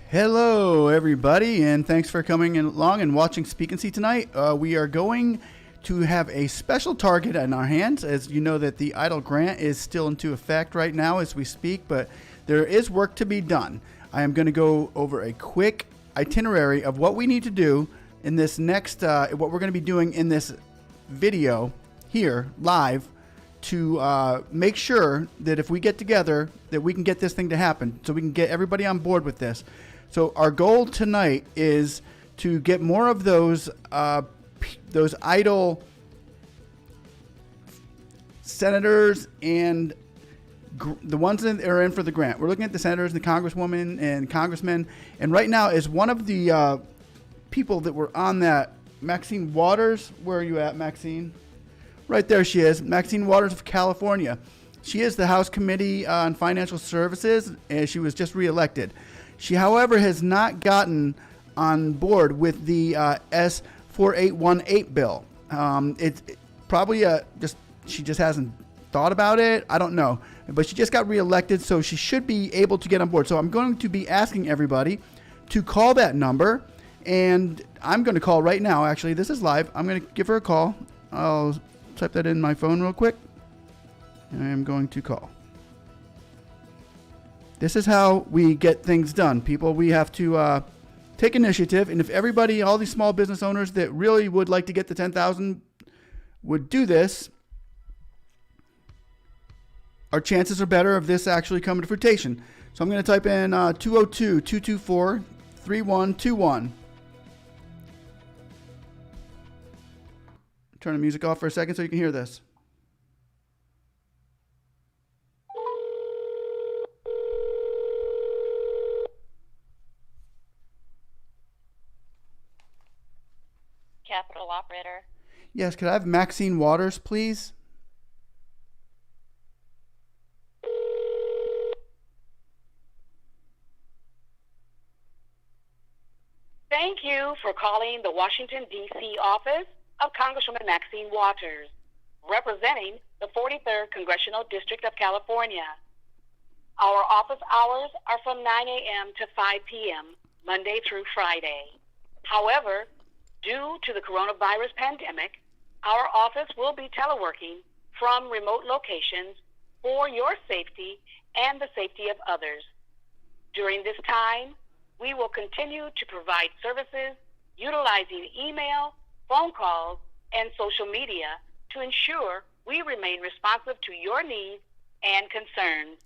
Hello, everybody, and thanks for coming along and watching Speak and See tonight. We are going to have a special target in our hands. As you know, that the EIDL grant is still into effect right now as we speak, but there is work to be done. I am going to go over a quick itinerary of what we need to do in this next, what we're going to be doing in this video here live to make sure that if we get together that we can get this thing to happen, so we can get everybody on board with this. So our goal tonight is to get more of those EIDL senators and the ones that are in for the grant. We're looking at the senators and the congresswomen and congressmen. And right now is one of the people that were on that, Maxine Waters. Where are you at, Maxine? Right there she is, Maxine Waters of California. She is the House Committee on Financial Services, and she was just reelected. She, however, has not gotten on board with the S4818 bill. It's probably she just hasn't thought about it. I don't know. But she just got reelected, so she should be able to get on board. So I'm going to be asking everybody to call that number, and I'm going to call right now. Actually, this is live. I'm going to give her a call. I'll type that in my phone real quick. I am going to call. This is how we get things done, people. We have to take initiative, and if everybody, all these small business owners that really would like to get the 10,000 would do this, our chances are better of this actually coming to fruition. So I'm going to type in 202-224-3121. Turn the music off for a second so you can hear this. Capital operator. Yes, could I have Maxine Waters, please? Thank you for calling the Washington, D.C. office of Congresswoman Maxine Waters, representing the 43rd Congressional District of California. Our office hours are from 9 a.m. to 5 p.m., Monday through Friday. However, due to the coronavirus pandemic, our office will be teleworking from remote locations for your safety and the safety of others. During this time, we will continue to provide services utilizing email, phone calls, and social media to ensure we remain responsive to your needs and concerns.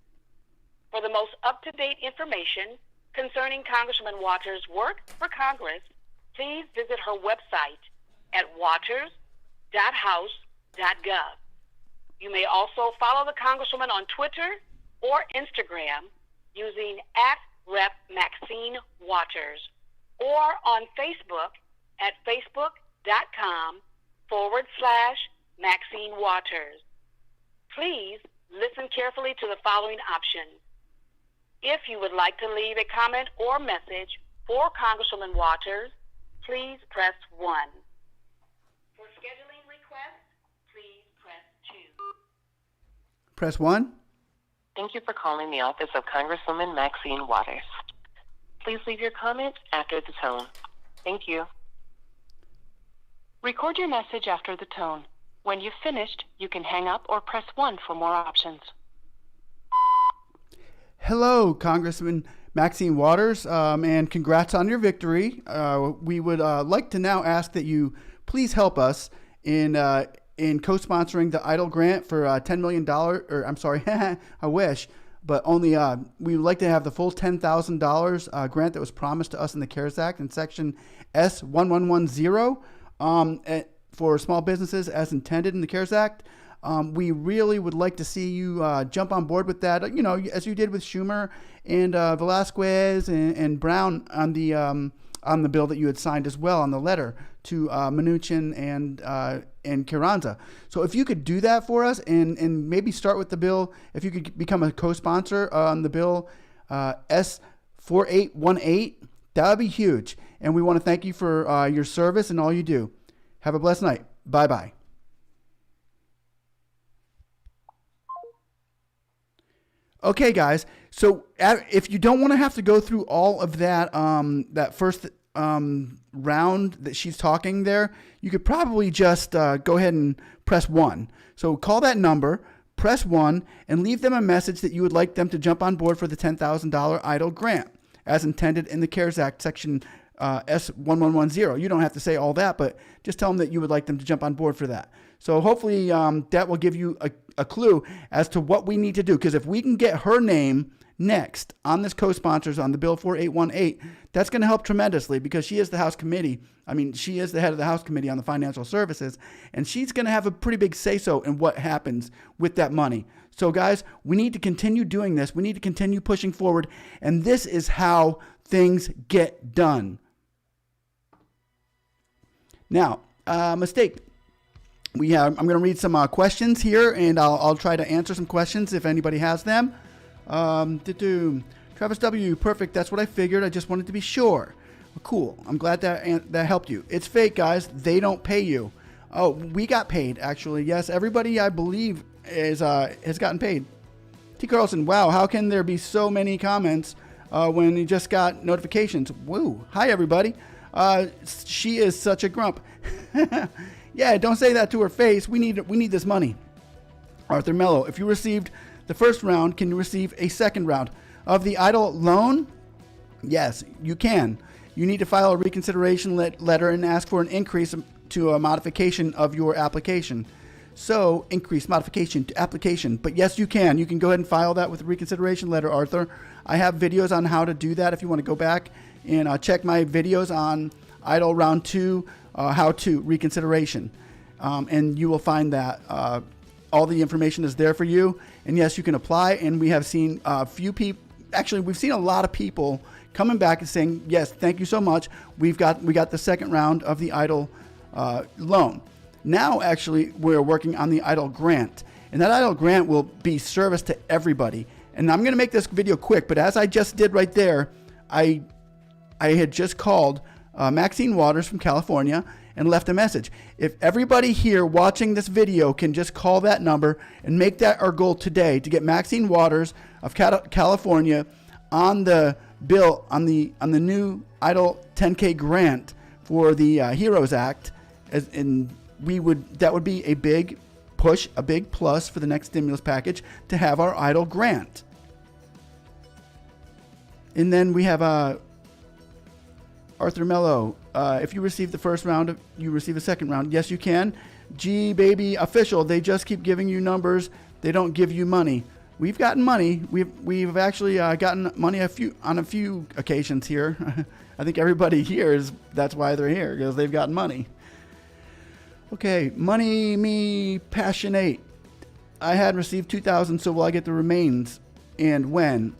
For the most up-to-date information concerning Congresswoman Waters' work for Congress, please visit her website at waters.house.gov. You may also follow the Congresswoman on Twitter or Instagram using @RepMaxineWaters or on Facebook at facebook.com/Maxine Waters. Please listen carefully to the following options. If you would like to leave a comment or message for Congresswoman Waters, please press 1. For scheduling requests, please press 2. Press 1. Thank you for calling the office of Congresswoman Maxine Waters. Please leave your comment after the tone. Thank you. Record your message after the tone. When you've finished, you can hang up or press 1 for more options. Hello, Congressman Maxine Waters, and congrats on your victory. We would like to now ask that you please help us in co-sponsoring the EIDL grant for $10 million, or I'm sorry, I wish, but only we would like to have the full $10,000 grant that was promised to us in the CARES Act in Section S1110 for small businesses as intended in the CARES Act. We really would like to see you jump on board with that, you know, as you did with Schumer and Velasquez and Brown on the bill that you had signed as well on the letter to Mnuchin and Carranza. So if you could do that for us and maybe start with the bill, if you could become a co-sponsor on the bill S4818, that would be huge. And we want to thank you for your service and all you do. Have a blessed night. Bye-bye. Okay, guys. So if you don't want to have to go through all of that, that first round that she's talking there, you could probably just go ahead and press 1. So call that number, press 1, and leave them a message that you would like them to jump on board for the $10,000 EIDL grant, as intended in the CARES Act section S1110. You don't have to say all that, but just tell them that you would like them to jump on board for that. So hopefully that will give you a clue as to what we need to do. Because if we can get her name next on this co-sponsors on the Bill 4818, that's going to help tremendously, because she is the House Committee. I mean, she is the head of the House Committee on the Financial Services, and she's going to have a pretty big say-so in what happens with that money. So guys, we need to continue doing this. We need to continue pushing forward, and this is how things get done. Now, mistake. I'm going to read some questions here, and I'll try to answer some questions if anybody has them. Travis W. Perfect. That's what I figured. I just wanted to be sure. Well, cool. I'm glad that helped you. It's fake, guys. They don't pay you. Oh, we got paid, actually. Yes, everybody, I believe, has gotten paid. T. Carlson. Wow, how can there be so many comments when you just got notifications? Woo. Hi, everybody. She is such a grump. Yeah, don't say that to her face. We need this money. Arthur Mello. If you received the first round, can you receive a second round of the EIDL loan? Yes, you can. You need to file a reconsideration letter and ask for an increase to a modification of your application. So, increase modification to application. But yes, you can. You can go ahead and file that with a reconsideration letter, Arthur. I have videos on how to do that if you want to go back and check my videos on EIDL round 2, how to reconsideration. And you will find that all the information is there for you. And yes, you can apply. And we have seen a few people, actually, we've seen a lot of people coming back and saying, yes, thank you so much. We got the second round of the EIDL loan. Now, actually, we're working on the EIDL grant. And that EIDL grant will be service to everybody. And I'm going to make this video quick, but as I just did right there, I had just called Maxine Waters from California and left a message. If everybody here watching this video can just call that number and make that our goal today to get Maxine Waters of California on the bill, on the new EIDL 10K grant for the HEROES Act, that would be a big push, a big plus for the next stimulus package to have our EIDL grant. And then we have Arthur Mello. If you receive the first round, you receive a second round. Yes, you can. G Baby Official. They just keep giving you numbers. They don't give you money. We've gotten money. We've actually gotten money on a few occasions here. I think everybody here that's why they're here, because they've gotten money. Okay, Money Me Passionate. I had received $2,000, so will I get the remains? And when?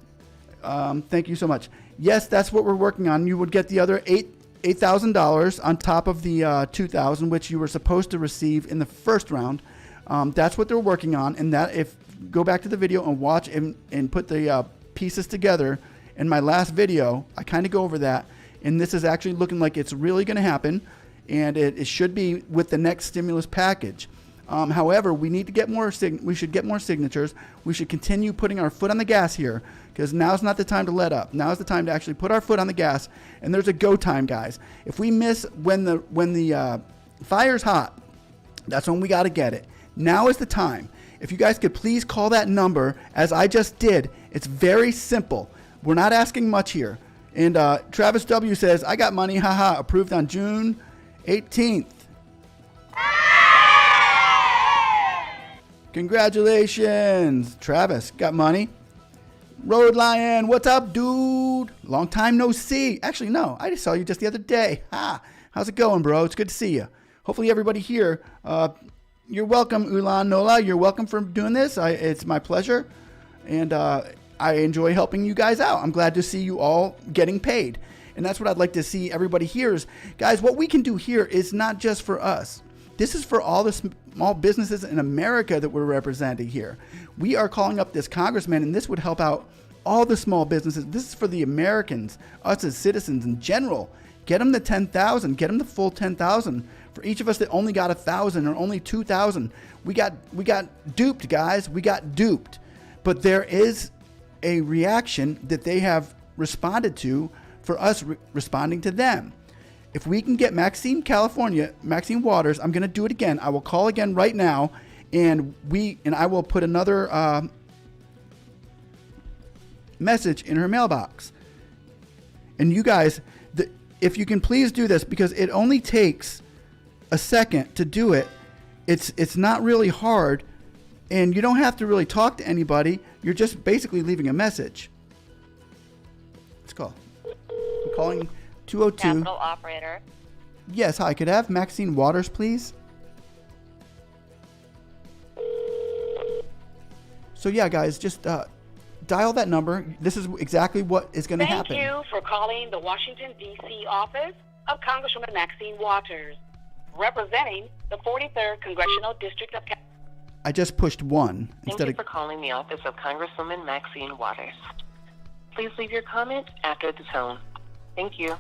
Thank you so much. Yes, that's what we're working on. You would get the other $8,000 on top of the $2,000, which you were supposed to receive in the first round. That's what they're working on. And that, if go back to the video and watch and put the pieces together. In my last video, I kind of go over that. And this is actually looking like it's really going to happen. And it should be with the next stimulus package. However, we need to get more. We should get more signatures. We should continue putting our foot on the gas here, because now's not the time to let up. Now is the time to actually put our foot on the gas. And there's a go time, guys. If we miss when the fire's hot, that's when we got to get it. Now is the time. If you guys could please call that number, as I just did. It's very simple. We're not asking much here. And Travis W says, I got money, haha, approved on June 18th. Congratulations, Travis, got money. Road Lion, what's up, dude? Long time no see. Actually, no, I just saw you just the other day. How's it going, bro? It's good to see you. Hopefully everybody here, you're welcome, Ulan Nola. You're welcome for doing this. It's my pleasure. And I enjoy helping you guys out. I'm glad to see you all getting paid. And that's what I'd like to see everybody here is, guys, what we can do here is not just for us. This is for all the small businesses in America that we're representing here. We are calling up this congressman, and this would help out all the small businesses. This is for the Americans, us as citizens in general. Get them the 10,000. Get them the full 10,000. For each of us that only got 1,000 or only 2,000, we got duped, guys. We got duped. But there is a reaction that they have responded to for us responding to them. If we can get Maxine Waters, I'm going to do it again. I will call again right now, and I will put another message in her mailbox. And you guys, if you can please do this, because it only takes a second to do it. It's not really hard, and you don't have to really talk to anybody. You're just basically leaving a message. Let's call. I'm calling 202. Capital operator. Yes, hi. Could I have Maxine Waters, please? So yeah, guys, just dial that number. This is exactly what is going to happen. Thank you for calling the Washington, D.C. office of Congresswoman Maxine Waters, representing the 43rd Congressional District of California. I just pushed 1 Thank instead you of... for calling the office of Congresswoman Maxine Waters. Please leave your comment after the tone. Thank you.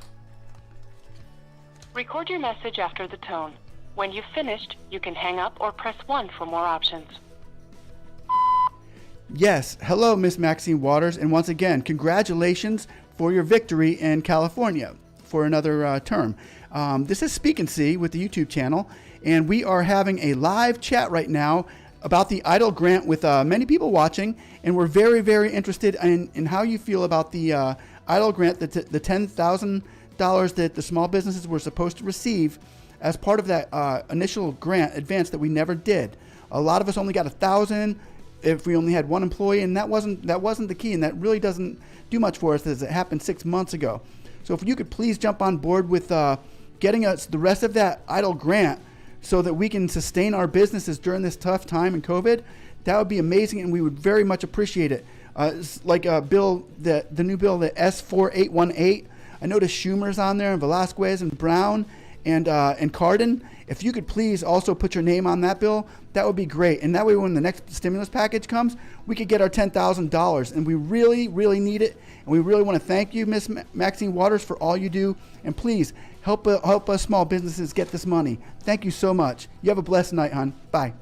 Record your message after the tone. When you've finished, you can hang up or press 1 for more options. Yes. Hello, Miss Maxine Waters. And once again, congratulations for your victory in California for another term. This is speaknsee with the YouTube channel, and we are having a live chat right now about the EIDL grant with many people watching, and we're very, very interested in how you feel about the EIDL grant, the $10,000 that the small businesses were supposed to receive as part of that initial grant advance that we never did. A lot of us only got $1,000 if we only had one employee, and that wasn't the key, and that really doesn't do much for us, as it happened 6 months ago. So if you could please jump on board with getting us the rest of that EIDL grant so that we can sustain our businesses during this tough time in COVID, that would be amazing, and we would very much appreciate it. It's like a bill, the new bill, the S4818. I noticed Schumer's on there, and Velasquez, and Brown, and Cardin. If you could please also put your name on that bill, that would be great. And that way, when the next stimulus package comes, we could get our $10,000. And we really, really need it. And we really want to thank you, Miss Maxine Waters, for all you do. And please help us small businesses get this money. Thank you so much. You have a blessed night, hon. Bye.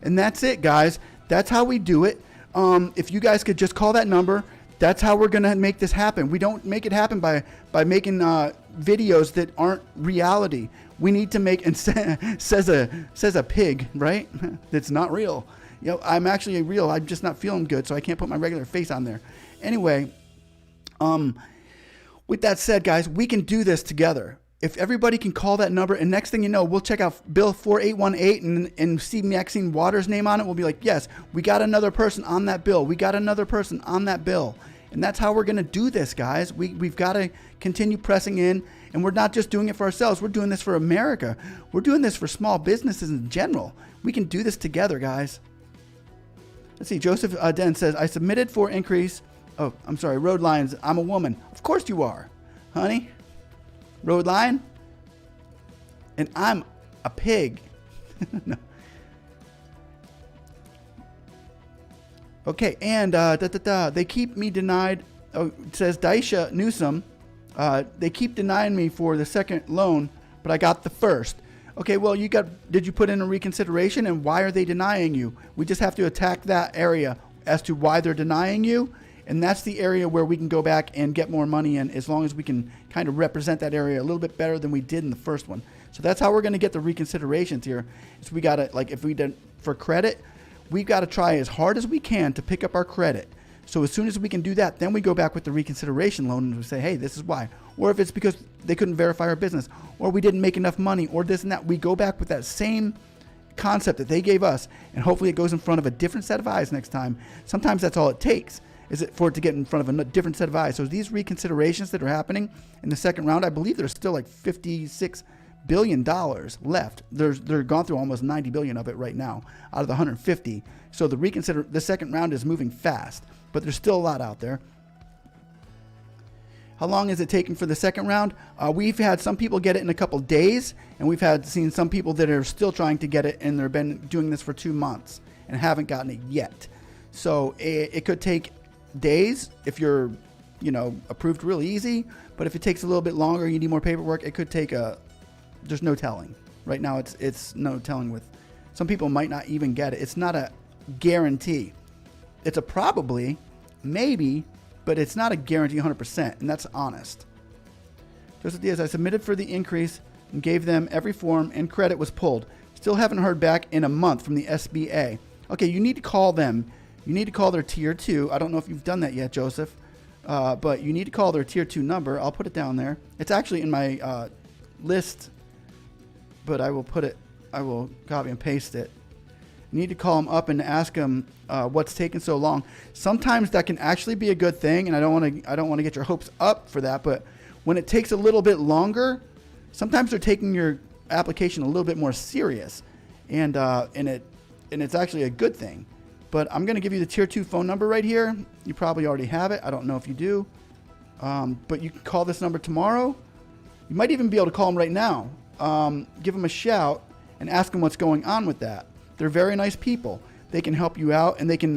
And that's it, guys. That's how we do it. If you guys could just call that number, that's how we're going to make this happen. We don't make it happen by making videos that aren't reality. We need to make, and says a pig, right? That's not real. You know, I'm actually real. I'm just not feeling good, so I can't put my regular face on there. Anyway, with that said, guys, we can do this together. If everybody can call that number, and next thing you know, we'll check out Bill 4818 and see Maxine Waters' name on it. We'll be like, yes, we got another person on that bill. We got another person on that bill. And that's how we're going to do this, guys. We've got to continue pressing in, and we're not just doing it for ourselves. We're doing this for America. We're doing this for small businesses in general. We can do this together, guys. Let's see. Joseph Den says, I submitted for increase. Oh, I'm sorry. Road lines. I'm a woman. Of course you are, honey. Road line. And I'm a pig. No. Okay, and they keep me denied. Oh, it says Daisha Newsom. They keep denying me for the second loan, but I got the first. Okay, well, did you put in a reconsideration, and why are they denying you? We just have to attack that area as to why they're denying you, and that's the area where we can go back and get more money in, as long as we can kind of represent that area a little bit better than we did in the first one. So that's how we're going to get the reconsiderations here. So we got to, like, if we did for credit, we've got to try as hard as we can to pick up our credit. So as soon as we can do that, then we go back with the reconsideration loan and we say, hey, this is why. Or if it's because they couldn't verify our business, or we didn't make enough money, or this and that, we go back with that same concept that they gave us, and hopefully it goes in front of a different set of eyes next time. Sometimes that's all it takes, is it for it to get in front of a different set of eyes. So these reconsiderations that are happening in the second round, I believe there's still like $56 billion left. They're gone through almost 90 billion of it right now out of the 150. So the second round is moving fast, but there's still a lot out there. How long is it taking for the second round? We've had some people get it in a couple days, and we've seen some people that are still trying to get it, and they've been doing this for 2 months and haven't gotten it yet. So it could take days if you're, approved really easy. But if it takes a little bit longer, you need more paperwork, it could take there's no telling. Right now, it's no telling with. Some people might not even get it. It's not a guarantee. it's a probably, maybe, but it's not a guarantee 100%, and that's honest. Joseph Diaz, I submitted for the increase and gave them every form, and credit was pulled. Still haven't heard back in a month from the SBA. Okay, you need to call them. You need to call their Tier 2. I don't know if you've done that yet, Joseph, but you need to call their Tier 2 number. I'll put it down there. It's actually in my list, but I will copy and paste it. You need to call them up and ask them what's taking so long. Sometimes that can actually be a good thing, and I don't want to get your hopes up for that, but when it takes a little bit longer, sometimes they're taking your application a little bit more serious, and it's actually a good thing. But I'm going to give you the Tier 2 phone number right here. You probably already have it. I don't know if you do, but you can call this number tomorrow. You might even be able to call them right now. Give them a shout and ask them what's going on with that. They're very nice people. They can help you out, and they can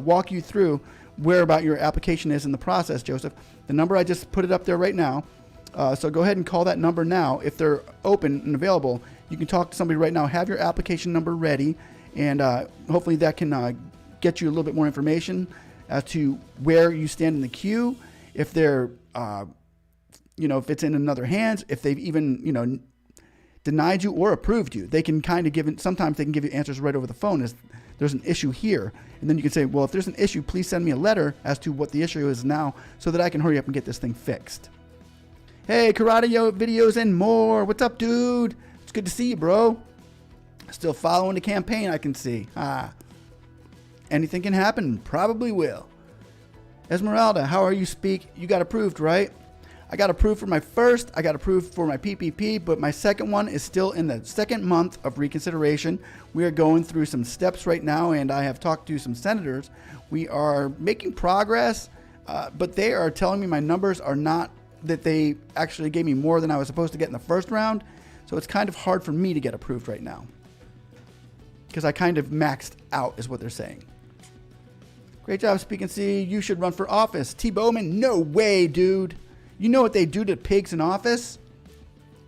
walk you through where about your application is in the process, Joseph. The number, I just put it up there right now. So go ahead and call that number now. If they're open and available, you can talk to somebody right now. Have your application number ready, and hopefully that can get you a little bit more information as to where you stand in the queue. If they're, if it's in another hands, if they've even, denied you or approved you, they can kind of give it. Sometimes they can give you answers right over the phone. As there's an issue here, and then you can say, well, if there's an issue, please send me a letter as to what the issue is now, so that I can hurry up and get this thing fixed. Hey, karate videos and more. What's up, dude? It's good to see you, bro. Still following the campaign, I can see. Anything can happen. Probably will. Esmeralda, how are you? You got approved, right? I got approved for my first. I got approved for my PPP, but my second one is still in the second month of reconsideration. We are going through some steps right now, and I have talked to some senators. We are making progress, but they are telling me my numbers are not, that they actually gave me more than I was supposed to get in the first round. So it's kind of hard for me to get approved right now, because I kind of maxed out is what they're saying. Great job, speaksnsee. You should run for office. T. Bowman, no way, dude. You know what they do to pigs in office?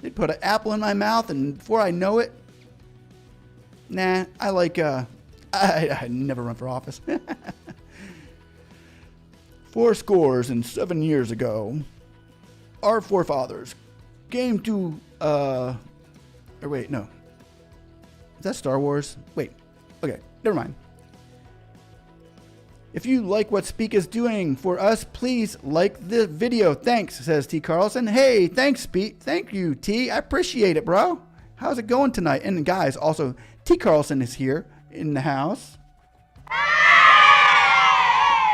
They put an apple in my mouth, and before I know it, nah, I never run for office. 7 years ago, our forefathers came to, or wait, no. Is that Star Wars? Wait, okay, never mind. If you like what Speak is doing for us, please like the video. Thanks, says T. Carlson. Hey, thanks, Speak. Thank you, T. I appreciate it, bro. How's it going tonight? And guys, also, T. Carlson is here in the house.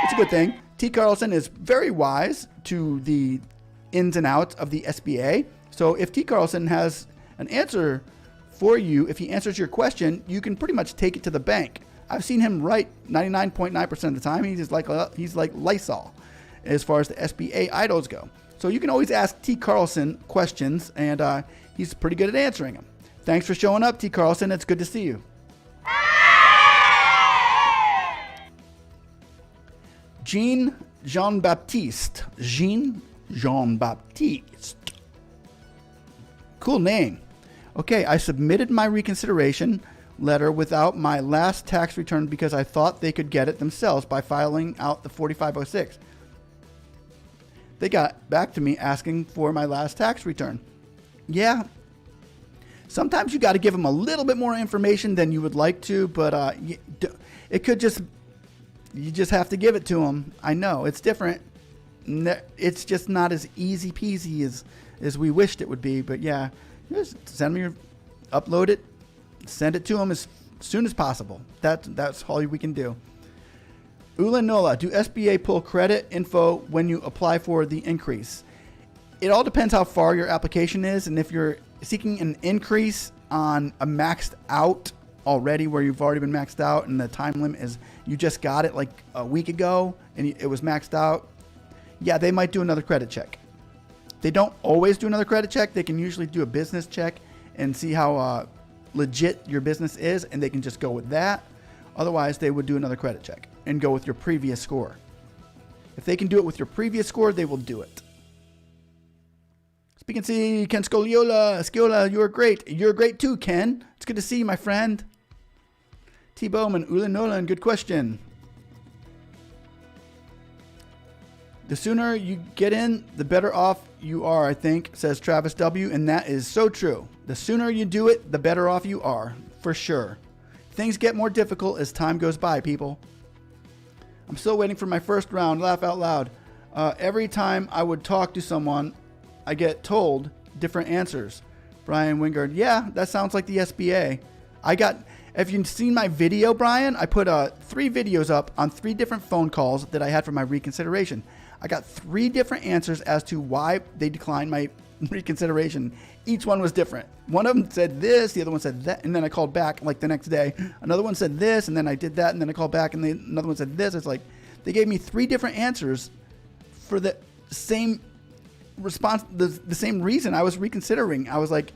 It's a good thing. T. Carlson is very wise to the ins and outs of the SBA. So if T. Carlson has an answer for you, if he answers your question, you can pretty much take it to the bank. I've seen him right 99.9% of the time. He's like Lysol as far as the SBA EIDLs go. So you can always ask T. Carlson questions, and he's pretty good at answering them. Thanks for showing up, T. Carlson. It's good to see you. Jean-Baptiste. Jean-Baptiste. Cool name. Okay, I submitted my reconsideration letter without my last tax return because I thought they could get it themselves by filing out the 4506. They got back to me asking for my last tax return. Yeah, sometimes you got to give them a little bit more information than you would like to, but it could just, you just have to give it to them. I know it's different. It's just not as easy peasy as we wished it would be, but yeah, just send me upload it. Send it to them as soon as possible. That's all we can do. Ulanola, do SBA pull credit info when you apply for the increase? It all depends how far your application is, and if you're seeking an increase on a maxed out already, where you've already been maxed out and the time limit is you just got it like a week ago and it was maxed out, yeah, they might do another credit check. They don't always do another credit check. They can usually do a business check and see how legit your business is, and they can just go with that. Otherwise, they would do another credit check and go with your previous score. If they can do it with your previous score, they will do it. speaksnsee, Ken Sciola, you're great. You're great too, Ken. It's good to see you, my friend. T. Bowman, Ula Nolan, good question. The sooner you get in, the better off you are, I think, says Travis W. And that is so true. The sooner you do it, the better off you are, for sure. Things get more difficult as time goes by, people. I'm still waiting for my first round. Laugh out loud. Every time I would talk to someone, I get told different answers. Brian Wingard. Yeah, that sounds like the SBA. If you've seen my video, Brian, I put 3 videos up on 3 different phone calls that I had for my reconsideration. I got 3 different answers as to why they declined my reconsideration. Each one was different. One of them said this, the other one said that, and then I called back like the next day. Another one said this, and then I did that, and then I called back, and another one said this. It's like they gave me 3 different answers for the same response, the same reason I was reconsidering. I was like,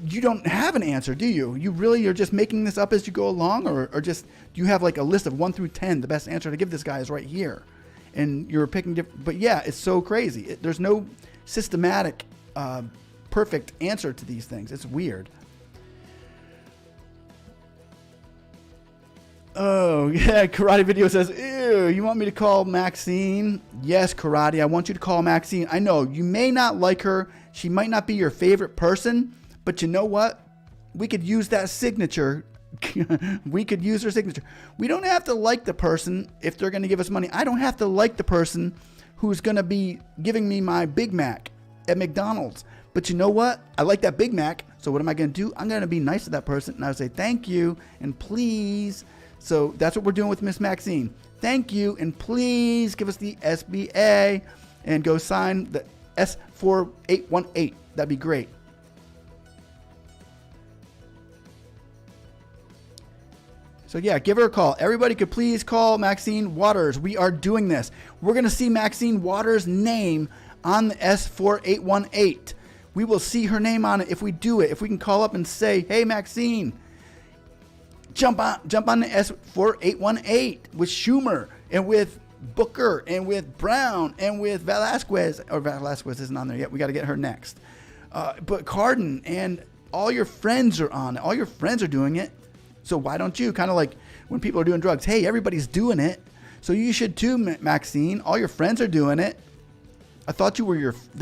you don't have an answer, do you? You really are just making this up as you go along, or just do you have like a list of 1 through 10? The best answer to give this guy is right here, and you're picking different. But yeah, it's so crazy. There's no systematic, perfect answer to these things. It's weird. Oh yeah, Karate Video says, ew, you want me to call Maxine? Yes, Karate, I want you to call Maxine. I know you may not like her. She might not be your favorite person. But you know what? We could use that signature. We could use her signature. We don't have to like the person if they're going to give us money. I don't have to like the person who's going to be giving me my Big Mac at McDonald's. But you know what? I like that Big Mac. So what am I going to do? I'm going to be nice to that person. And I'll say thank you and please. So that's what we're doing with Miss Maxine. Thank you and please give us the SBA and go sign the S4818. That'd be great. So yeah, give her a call. Everybody could please call Maxine Waters. We are doing this. We're going to see Maxine Waters' name on the S4818. We will see her name on it if we do it. If we can call up and say, hey, Maxine, jump on the S4818 with Schumer and with Booker and with Brown and with Velasquez. Or Velasquez isn't on there yet. We got to get her next. But Cardin and all your friends are on it. All your friends are doing it. So why don't you? Kind of like when people are doing drugs. Hey, everybody's doing it. So you should too, Maxine. All your friends are doing it. I thought they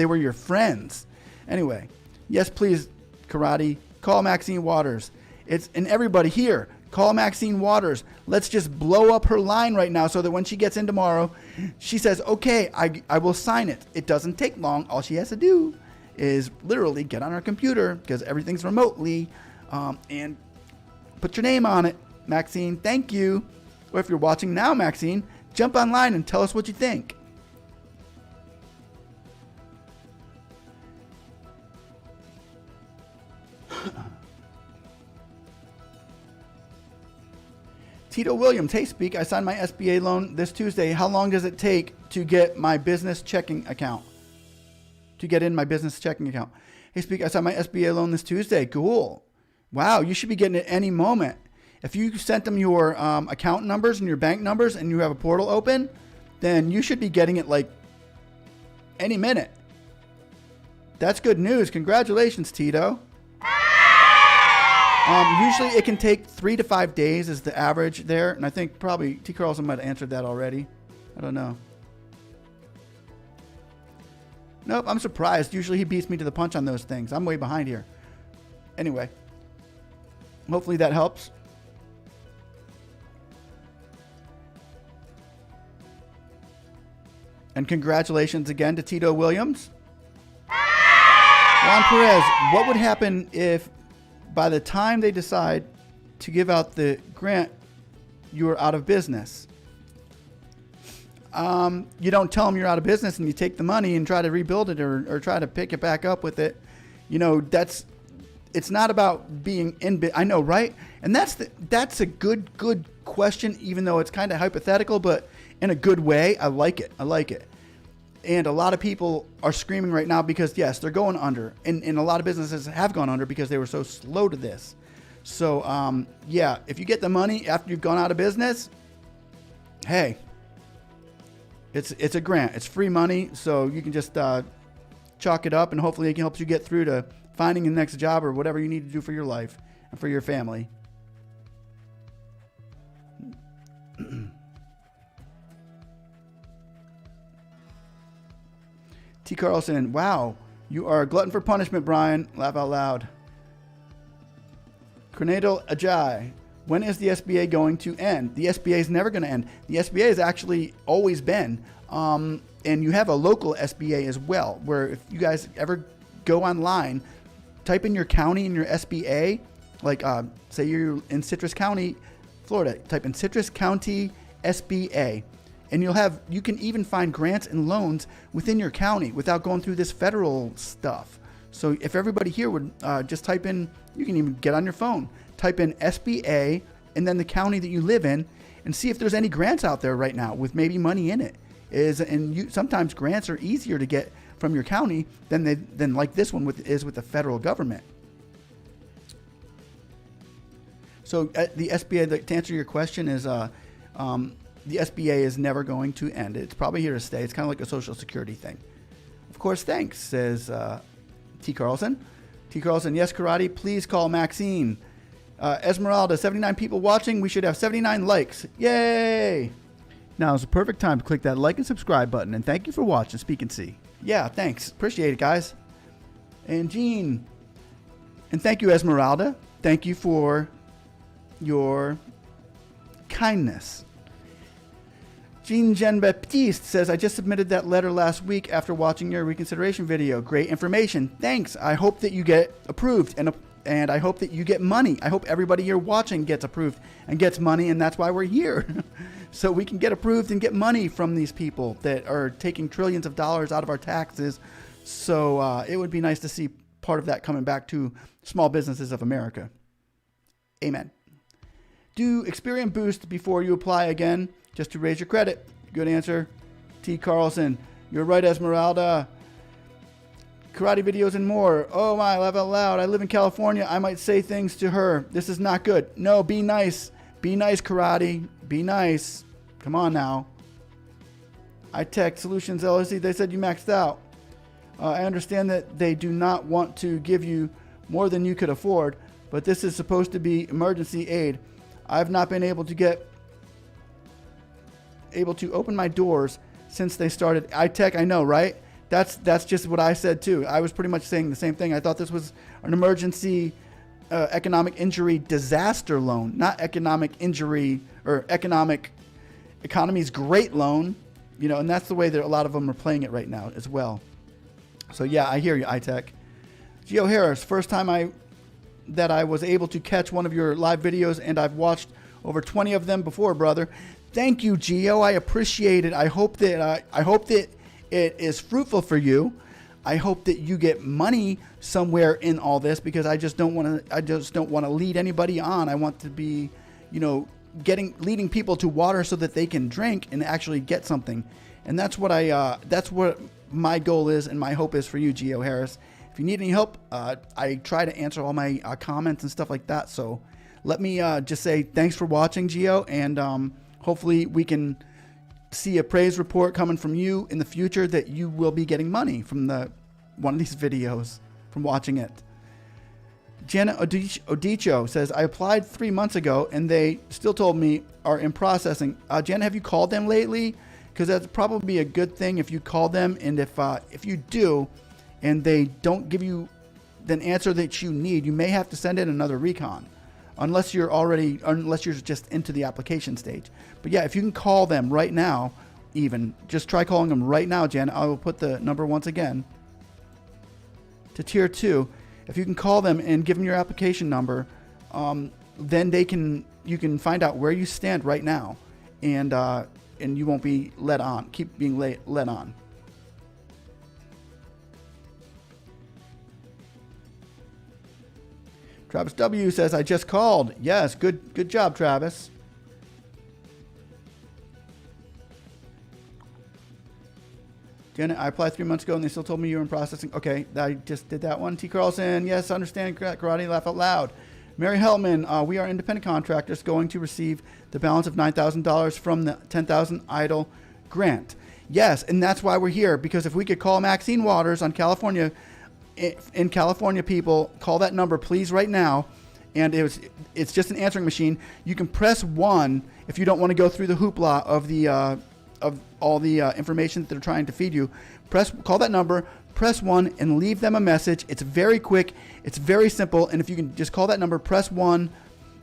were your friends. Anyway, yes, please, Karate. Call Maxine Waters. And everybody here, call Maxine Waters. Let's just blow up her line right now so that when she gets in tomorrow, she says, okay, I will sign it. It doesn't take long. All she has to do is literally get on her computer because everything's remotely and put your name on it. Maxine, thank you. Or if you're watching now, Maxine, jump online and tell us what you think. Tito Williams, hey, Speak, I signed my SBA loan this Tuesday. How long does it take to get my business checking account? To get in my business checking account. Hey, Speak, I signed my SBA loan this Tuesday. Cool. Wow, you should be getting it any moment. If you sent them your account numbers and your bank numbers and you have a portal open, then you should be getting it like any minute. That's good news. Congratulations, Tito. Usually it can take 3 to 5 days is the average there. And I think probably T. Carlson might have answered that already. I don't know. Nope, I'm surprised. Usually he beats me to the punch on those things. I'm way behind here. Anyway. Hopefully that helps. And congratulations again to Tito Williams. Juan Perez, what would happen if by the time they decide to give out the grant, you are out of business? You don't tell them you're out of business and you take the money and try to rebuild it or try to pick it back up with it. You know, it's not about being I know, right? And that's a good question, even though it's kind of hypothetical, but in a good way. I like it. And a lot of people are screaming right now because, yes, they're going under. And a lot of businesses have gone under because they were so slow to this. So, yeah, if you get the money after you've gone out of business, hey, it's a grant. It's free money, so you can just chalk it up, and hopefully it helps you get through to finding the next job or whatever you need to do for your life and for your family. T. Carlson, wow, you are a glutton for punishment, Brian. Laugh out loud. Cornado Ajay, when is the SBA going to end? The SBA is never going to end. The SBA has actually always been. And you have a local SBA as well, where if you guys ever go online, type in your county and your SBA, like say you're in Citrus County, Florida, type in Citrus County SBA, and you can even find grants and loans within your county without going through this federal stuff. So if everybody here would just type in, you can even get on your phone, type in SBA and then the county that you live in, and see if there's any grants out there right now with maybe money in it. Sometimes grants are easier to get from your county than like this one is with the federal government. So the SBA, to answer your question, is the SBA is never going to end. It's probably here to stay. It's kind of like a Social Security thing. Of course, thanks, says T. Carlson. T. Carlson, yes, Karate, please call Maxine. Esmeralda, 79 people watching. We should have 79 likes. Yay! Now is the perfect time to click that like and subscribe button. And thank you for watching Speak and See. Yeah, thanks. Appreciate it, guys. And Jean. And thank you, Esmeralda. Thank you for your kindness. Jean Baptiste says, I just submitted that letter last week after watching your reconsideration video. Great information. Thanks. I hope that you get approved and I hope that you get money. I hope everybody here watching gets approved and gets money, and that's why we're here. So we can get approved and get money from these people that are taking trillions of dollars out of our taxes. So it would be nice to see part of that coming back to small businesses of America. Amen. Do Experian Boost before you apply again, just to raise your credit. Good answer. T. Carlson. You're right, Esmeralda. Karate videos and more. Oh my, laugh out loud. I live in California. I might say things to her. This is not good. No, be nice. Be nice, Karate. Be nice. Come on now. iTech Solutions LLC. They said you maxed out. I understand that they do not want to give you more than you could afford, but this is supposed to be emergency aid. I've not been able to open my doors since they started iTech. I know, right? That's just what I said too. I was pretty much saying the same thing. I thought this was an emergency economic injury disaster loan, not economic injury or economy's great loan, and that's the way that a lot of them are playing it right now as well. So yeah, I hear you, iTech. Gio Harris, first time that I was able to catch one of your live videos, and I've watched over 20 of them before, brother. Thank you, Gio. I appreciate it. I hope that it is fruitful for you. I hope that you get money somewhere in all this, because I just don't want to lead anybody on. I want to be, leading people to water so that they can drink and actually get something. And that's what my goal is, and my hope is for you, Gio Harris. If you need any help, I try to answer all my comments and stuff like that. So let me just say thanks for watching, Gio, and hopefully we can see a praise report coming from you in the future that you will be getting money from one of these videos from watching it. Jenna Odicho says, I applied 3 months ago and they still told me are in processing. Jenna, have you called them lately? Because that's probably a good thing if you call them, and if you do and they don't give you the answer that you need, you may have to send in another recon. Unless you're just into the application stage. But yeah, if you can call them right now, just try calling them right now, Jen. I will put the number once again to tier 2. If you can call them and give them your application number, then you can find out where you stand right now, and you won't be keep being led on. Travis W. says, I just called. Yes, good job, Travis. Janet, I applied 3 months ago and they still told me you were in processing. Okay, I just did that one. T. Carlson, yes, understand, Karate, laugh out loud. Mary Hellman, we are independent contractors going to receive the balance of $9,000 from the $10,000 EIDL grant. Yes, and that's why we're here, because if we could call Maxine Waters in California, people, call that number, please, right now. And it's just an answering machine. You can press 1 if you don't want to go through the hoopla of of all the information that they're trying to feed you, call that number, press 1, and leave them a message. It's very quick. It's very simple. And if you can just call that number, press 1,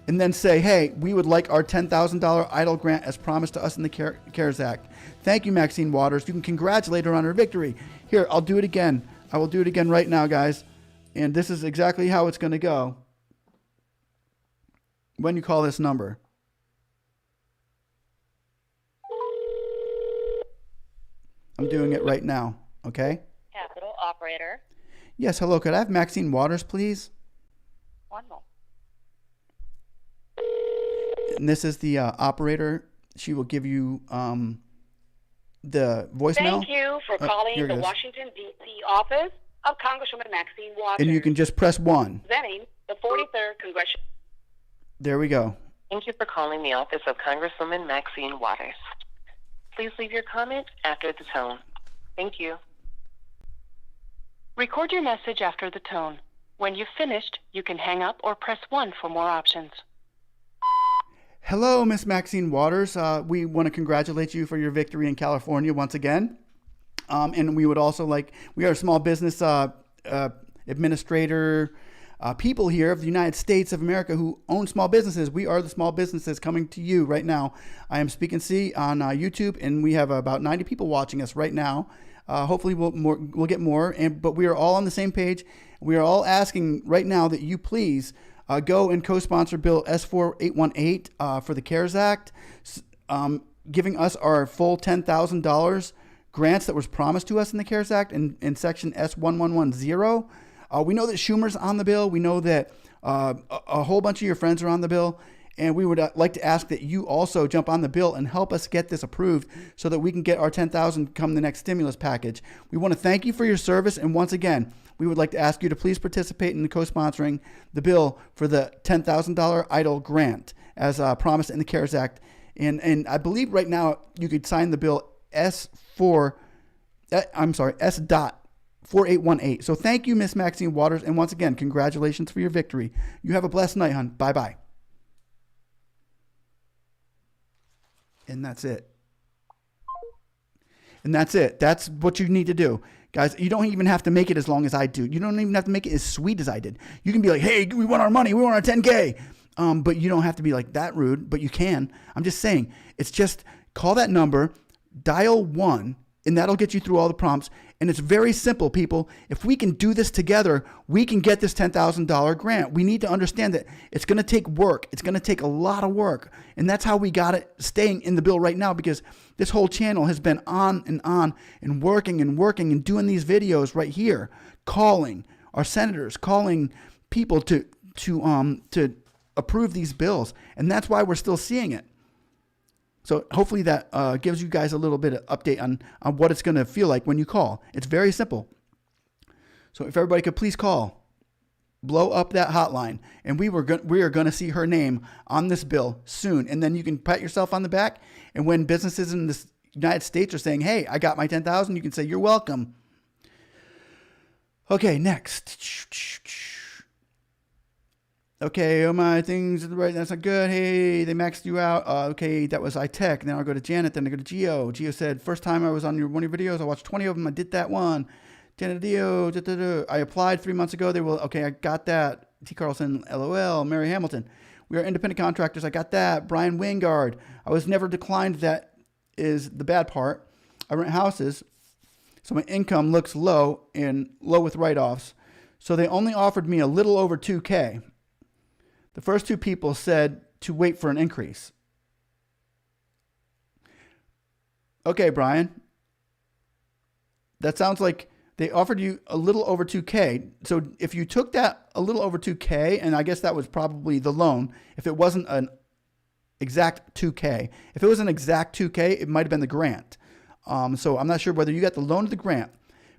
and then say, hey, we would like our $10,000 EIDL grant as promised to us in the CARES Act. Thank you, Maxine Waters. You can congratulate her on her victory. Here, I'll do it again. I will do it again right now, guys. And this is exactly how it's going to go when you call this number. I'm doing it right now, okay? Capital operator. Yes, hello. Could I have Maxine Waters, please? One moment. And this is the operator. She will give you the voicemail. Thank you for calling the Washington, D.C. office of Congresswoman Maxine Waters. And you can just press 1. Presenting the 43rd Congressional. There we go. Thank you for calling the office of Congresswoman Maxine Waters. Please leave your comment after the tone. Thank you. Record your message after the tone. When you've finished, you can hang up or press 1 for more options. Hello, Miss Maxine Waters. We want to congratulate you for your victory in California once again. And we would also we are a small business administrator people here of the United States of America who own small businesses. We are the small businesses coming to you right now. I am speaknsee on YouTube, and we have about 90 people watching us right now. Hopefully we'll get more, but we are all on the same page. We are all asking right now that you please go and co-sponsor Bill S4818 for the CARES Act, giving us our full $10,000 grants that was promised to us in the CARES Act in Section S1110. We know that Schumer's on the bill. We know that a whole bunch of your friends are on the bill. And we would like to ask that you also jump on the bill and help us get this approved so that we can get our $10,000 come the next stimulus package. We want to thank you for your service. And once again, we would like to ask you to please participate in co-sponsoring the bill for the $10,000 EIDL grant as promised in the CARES Act. And I believe right now you could sign the bill S.4818. So thank you, Miss Maxine Waters. And once again, congratulations for your victory. You have a blessed night, hon. Bye-bye. And that's it. And that's it. That's what you need to do. Guys, you don't even have to make it as long as I do. You don't even have to make it as sweet as I did. You can be like, hey, we want our money. We want our 10K. But you don't have to be like that rude, but you can. I'm just saying, it's just call that number, dial 1, and that'll get you through all the prompts. And it's very simple, people. If we can do this together, we can get this $10,000 grant. We need to understand that it's going to take work. It's going to take a lot of work. And that's how we got it staying in the bill right now, because this whole channel has been on and working and doing these videos right here, calling our senators, calling people to approve these bills. And that's why we're still seeing it. So hopefully that gives you guys a little bit of update on what it's going to feel like when you call. It's very simple. So if everybody could please call, blow up that hotline, and we are going to see her name on this bill soon. And then you can pat yourself on the back. And when businesses in the United States are saying, hey, I got my 10,000, you can say, you're welcome. Okay, next. Okay, oh my things right. That's not good. Hey, they maxed you out. Okay, that was iTech. Then I'll go to Janet. Then I go to Geo. Geo said, first time I was on one of your videos, I watched 20 of them. I did that one. Janet Dio. I applied 3 months ago. They will. Okay, I got that. T. Carlson. LOL. Mary Hamilton. We are independent contractors. I got that. Brian Wingard. I was never declined. That is the bad part. I rent houses, so my income looks low and low with write-offs. So they only offered me a little over $2,000. The first 2 people said to wait for an increase. Okay, Brian. That sounds like they offered you a little over $2,000. So if you took that a little over $2,000, and I guess that was probably the loan, if it wasn't an exact $2,000. If it was an exact $2,000, it might have been the grant. So I'm not sure whether you got the loan or the grant.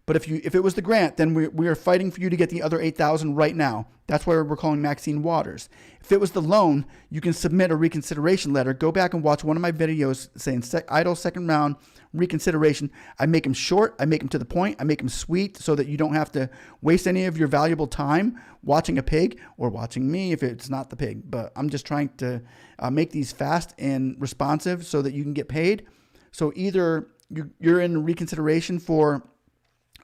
But if it was the grant, then we are fighting for you to get the other $8,000 right now. That's why we're calling Maxine Waters. If it was the loan, you can submit a reconsideration letter. Go back and watch one of my videos saying EIDL second round reconsideration. I make them short. I make them to the point. I make them sweet so that you don't have to waste any of your valuable time watching a pig or watching me if it's not the pig. But I'm just trying to make these fast and responsive so that you can get paid. So either you're in reconsideration for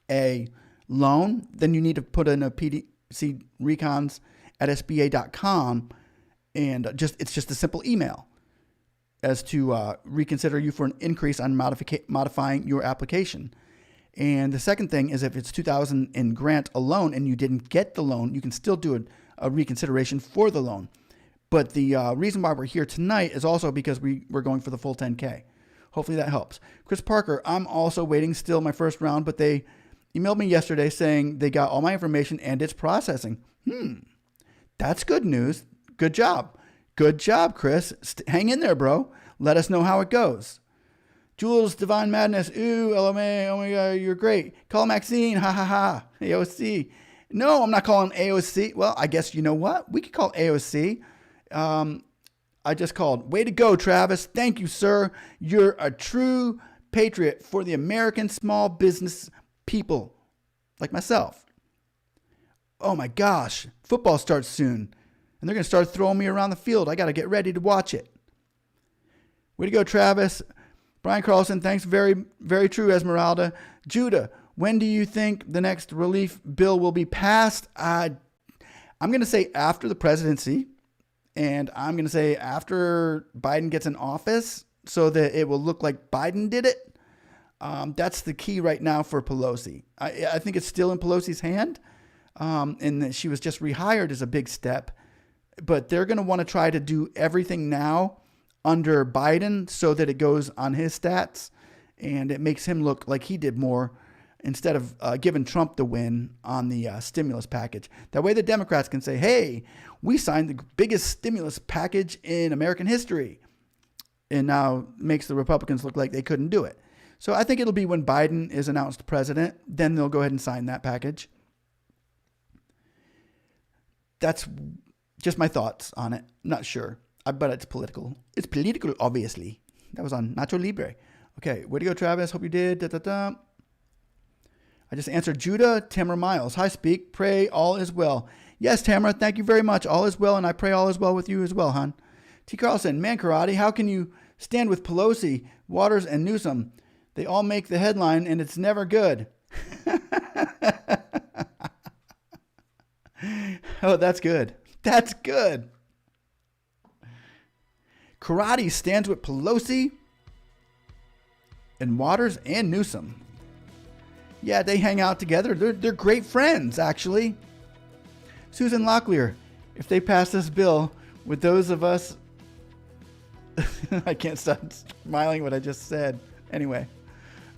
a loan, then you need to put in a PDC recons at SBA.com, and it's just a simple email as to reconsider you for an increase on modifying your application. And the second thing is if it's $2,000 in grant a loan and you didn't get the loan, you can still do a reconsideration for the loan. But the reason why we're here tonight is also because we're going for the full 10K. Hopefully that helps. Chris Parker, I'm also waiting still my first round, but they emailed me yesterday saying they got all my information and it's processing. That's good news. Good job. Good job, Chris. Hang in there, bro. Let us know how it goes. Jules, Divine Madness, ooh, LMA, oh my God, you're great. Call Maxine, ha ha ha, AOC. No, I'm not calling AOC. Well, I guess you know what? We could call AOC. I just called. Way to go, Travis. Thank you, sir. You're a true patriot for the American small business people like myself. Oh my gosh, football starts soon, and they're going to start throwing me around the field. I got to get ready to watch it. Way to go, Travis. Brian Carlson, thanks. Very, very true, Esmeralda. Judah, when do you think the next relief bill will be passed? I'm going to say after the presidency, and I'm going to say after Biden gets in office so that it will look like Biden did it. That's the key right now for Pelosi. I think it's still in Pelosi's hand, and that she was just rehired is a big step. But they're going to want to try to do everything now under Biden so that it goes on his stats and it makes him look like he did more instead of giving Trump the win on the stimulus package. That way the Democrats can say, hey, we signed the biggest stimulus package in American history, and now makes the Republicans look like they couldn't do it. So I think it'll be when Biden is announced president, then they'll go ahead and sign that package. That's just my thoughts on it. Not sure. But it's political. It's political, obviously. That was on Nacho Libre. Okay, way to go, Travis. Hope you did. I just answered Judah. Tamara Miles. Hi, Speak. Pray all is well. Yes, Tamara, thank you very much. All is well, and I pray all is well with you as well, hon. T. Carlson, man, Karate, how can you stand with Pelosi, Waters, and Newsom? They all make the headline, and it's never good. Oh, that's good. That's good. Karate stands with Pelosi and Waters and Newsom. Yeah, they hang out together. They're great friends, actually. Susan Locklear, if they pass this bill, would those of us... I can't stop smiling what I just said. Anyway,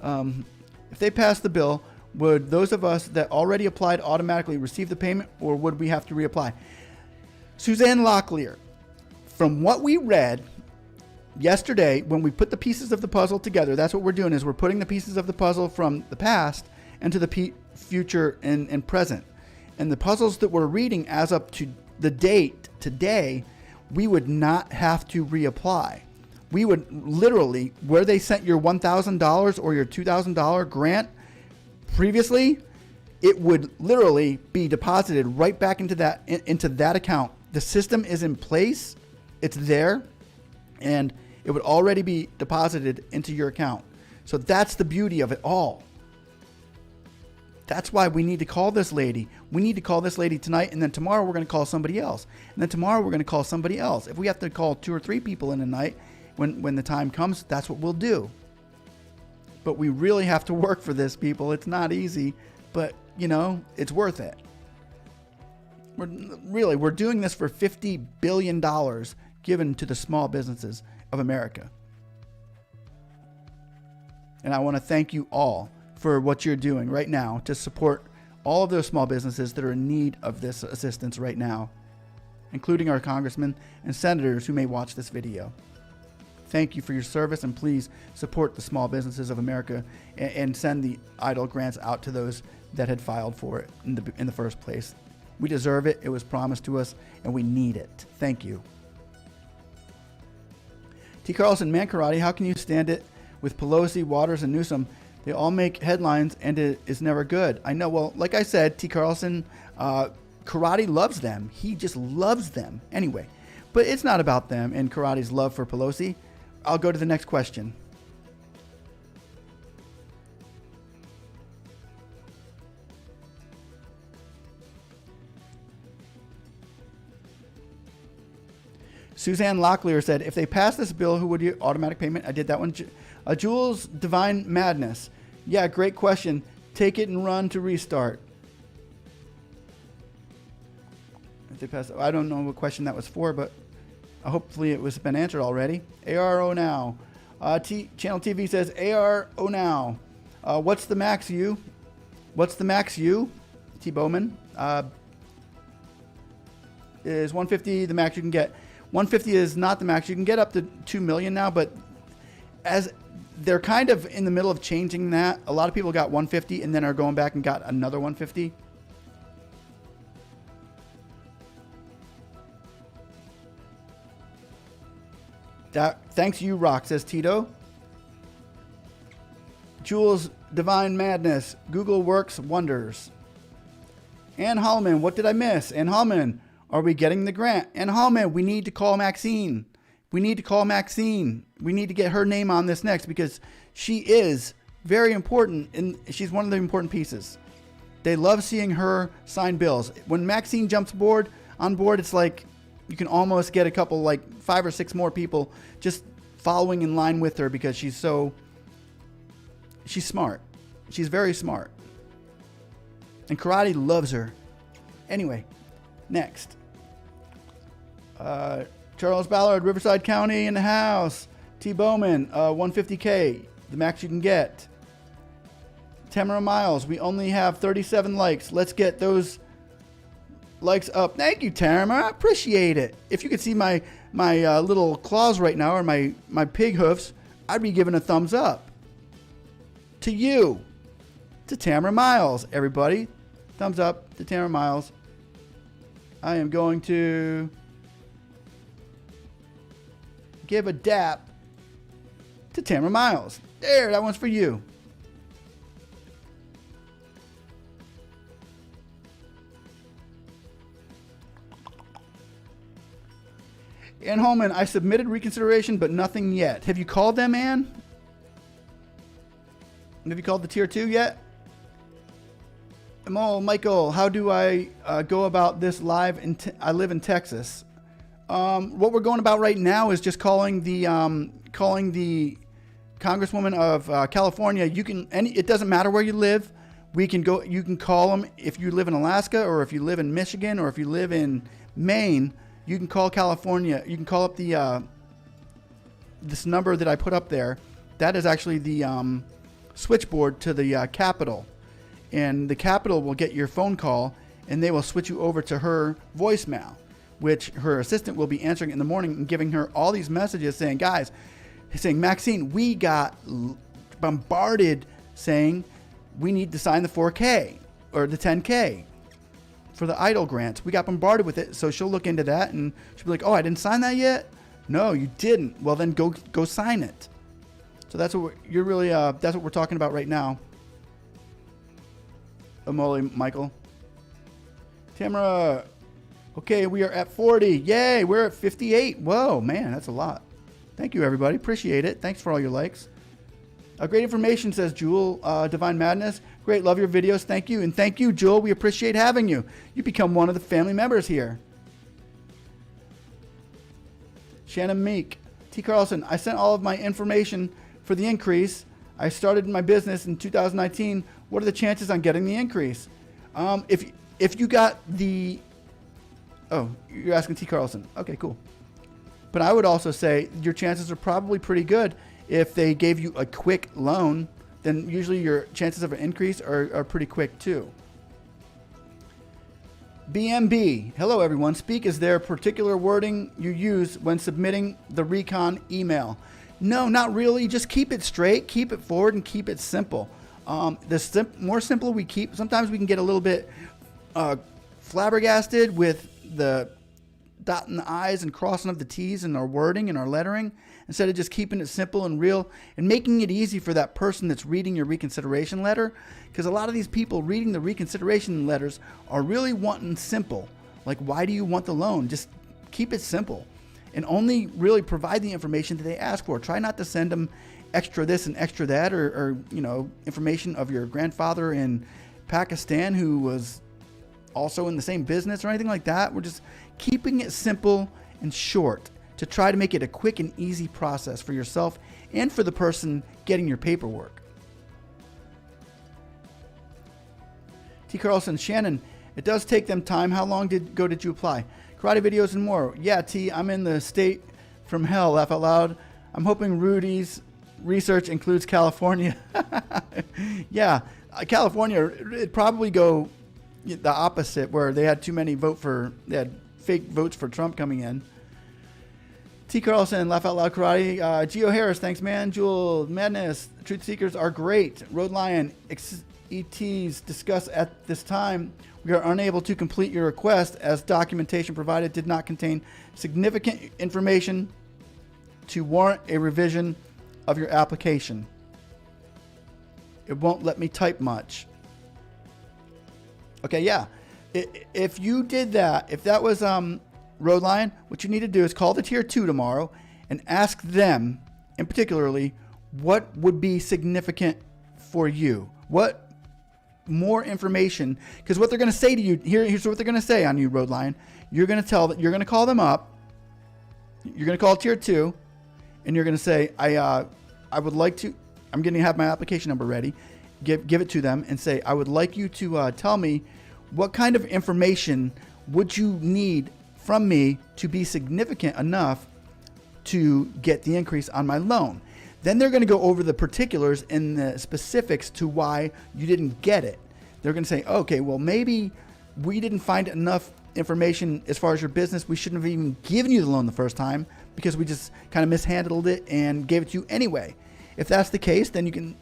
if they pass the bill, would those of us that already applied automatically receive the payment, or would we have to reapply? Suzanne Locklear, from what we read yesterday, when we put the pieces of the puzzle together, that's what we're doing, is we're putting the pieces of the puzzle from the past into the future and present. And the puzzles that we're reading as up to the date today, we would not have to reapply. We would literally, where they sent your $1,000 or your $2,000 grant previously, it would literally be deposited right back into that account. The system is in place. It's there. And it would already be deposited into your account. So that's the beauty of it all. That's why we need to call this lady. We need to call this lady tonight, and then tomorrow we're going to call somebody else. And then tomorrow we're going to call somebody else. If we have to call 2 or 3 people in a night when the time comes, that's what we'll do. But we really have to work for this, people. It's not easy, but, you know, it's worth it. We're doing this for $50 billion given to the small businesses of America. And I want to thank you all for what you're doing right now to support all of those small businesses that are in need of this assistance right now, including our congressmen and senators who may watch this video. Thank you for your service, and please support the small businesses of America and send the EIDL grants out to those that had filed for it in the first place. We deserve it. It was promised to us, and we need it. Thank you. T. Carlson, man, Karate, how can you stand it with Pelosi, Waters, and Newsom? They all make headlines, and it is never good. I know. Well, like I said, T. Carlson, Karate loves them. He just loves them. Anyway, but it's not about them and Karate's love for Pelosi. I'll go to the next question. Suzanne Locklear said, if they pass this bill, who would you automatic payment? I did that one. Jules Divine Madness. Yeah, great question. Take it and run to restart. If they pass, I don't know what question that was for, but hopefully it was been answered already. ARO now. Channel TV says ARO now. What's the max U? What's the max U? T Bowman. Is 150 the max you can get? 150 is not the max. You can get up to 2 million now, but as they're kind of in the middle of changing that, a lot of people got 150 and then are going back and got another 150. Thanks you, Rock, says Tito. Jules Divine Madness. Google works wonders. Ann Hallman, what did I miss? Ann Hallman, are we getting the grant? Ann Hallman, we need to call Maxine. We need to call Maxine. We need to get her name on this next because she is very important and she's one of the important pieces. They love seeing her sign bills. When Maxine jumps on board, it's like you can almost get a couple, like 5 or 6 more people just following in line with her because she's smart. She's very smart. And karate loves her. Anyway, next. Charles Ballard, Riverside County in the house. T. Bowman, 150K, the max you can get. Tamara Miles, we only have 37 likes. Let's get those likes up. Thank you, Tamara. I appreciate it. If you could see my little claws right now, or my pig hoofs, I'd be giving a thumbs up. To you. To Tamara Miles, everybody. Thumbs up to Tamara Miles. I am going to give a dap to Tamara Miles. There, that one's for you. Ann Holman, I submitted reconsideration, but nothing yet. Have you called them, Ann? Have you called the tier 2 yet? Michael, how do I go about this live? I live in Texas. What we're going about right now is just calling the Congresswoman of California. You can it doesn't matter where you live. You can call them if you live in Alaska or if you live in Michigan or if you live in Maine. You can call California. You can call up this number that I put up there. That is actually the switchboard to the Capitol. And the Capitol will get your phone call, and they will switch you over to her voicemail, which her assistant will be answering in the morning and giving her all these messages saying, guys, saying, Maxine, we got bombarded saying we need to sign the 4K or the 10K for the EIDL grants. We got bombarded with it, so she'll look into that, and she'll be like, oh, I didn't sign that yet? No, you didn't. Well, then go sign it. So that's what that's what we're talking about right now. Amoli, Michael. Tamara, okay, we are at 40. Yay, we're at 58. Whoa, man, that's a lot. Thank you, everybody. Appreciate it. Thanks for all your likes. Great information, says Jewel Divine Madness. Great, love your videos. Thank you. And thank you, Jewel. We appreciate having you. You become one of the family members here. Shannon Meek. T. Carlson, I sent all of my information for the increase. I started my business in 2019. What are the chances on getting the increase? If you got the... Oh, you're asking T. Carlson. Okay, cool. But I would also say your chances are probably pretty good. If they gave you a quick loan, then usually your chances of an increase are pretty quick too. BMB. Hello, everyone. Speak, is there more wording you use when submitting the Recon email? No, not really. Just keep it straight, keep it forward, and keep it simple. The more simple we keep, sometimes we can get a little bit flabbergasted with the dotting the I's and crossing of the T's in our wording and our lettering, instead of just keeping it simple and real and making it easy for that person that's reading your reconsideration letter. Because a lot of these people reading the reconsideration letters are really wanting simple. Like, why do you want the loan? Just keep it simple and only really provide the information that they ask for. Try not to send them extra this and extra that, or information of your grandfather in Pakistan who was also in the same business or anything like that. We're just keeping it simple and short. to try to make it a quick and easy process for yourself and for the person getting your paperwork. T. Carlson, Shannon, it does take them time. How long did you apply? Karate videos and more. Yeah, T, I'm in the state from hell, laugh out loud. I'm hoping Rudy's research includes California. Yeah, California, it'd probably go the opposite, where they had too many they had fake votes for Trump coming in. T. Carlson, laugh out loud karate. Gio Harris, thanks, man. Jewel Madness, Truth Seekers are great. Road Lion, ETs discussed at this time. We are unable to complete your request as documentation provided did not contain significant information to warrant a revision of your application. It won't let me type much. Okay, yeah. If you did that, if that was Road Lion, what you need to do is call the Tier 2 tomorrow and ask them, in particularly, what would be significant for you. What more information, because what they're going to say to you, here's what they're going to say on you, Road Lion. You're going to call them up. You're going to call Tier 2, and you're going to say, I would like to, I'm going to have my application number ready. Give it to them and say, I would like you to tell me what kind of information would you need from me to be significant enough to get the increase on my loan. Then they're going to go over the particulars and the specifics to why you didn't get it. They're going to say, okay, well, maybe we didn't find enough information as far as your business. We shouldn't have even given you the loan the first time because we just kind of mishandled it and gave it to you anyway. If that's the case, then you can,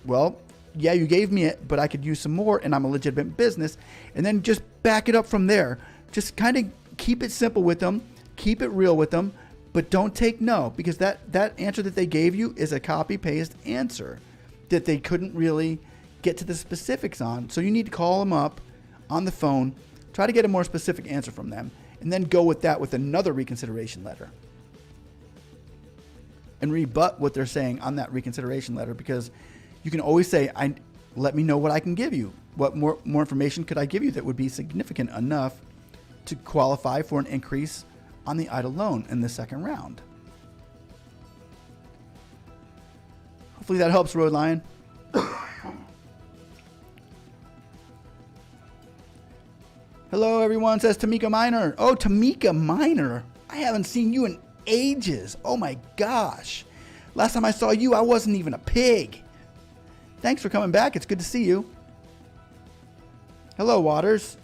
well, yeah, you gave me it, but I could use some more and I'm a legitimate business. And then just back it up from there. Just kind of keep it simple with them. Keep it real with them. But don't take no, because that answer that they gave you is a copy-paste answer that they couldn't really get to the specifics on. So you need to call them up on the phone, try to get a more specific answer from them, and then go with that with another reconsideration letter. And rebut what they're saying on that reconsideration letter, because you can always say, let me know what I can give you. What more information could I give you that would be significant enough to qualify for an increase on the EIDL loan in the second round. Hopefully that helps, Road Lion. Hello, everyone, says Tamika Minor. Oh, Tamika Minor. I haven't seen you in ages. Oh, my gosh. Last time I saw you, I wasn't even a pig. Thanks for coming back. It's good to see you. Hello, Waters.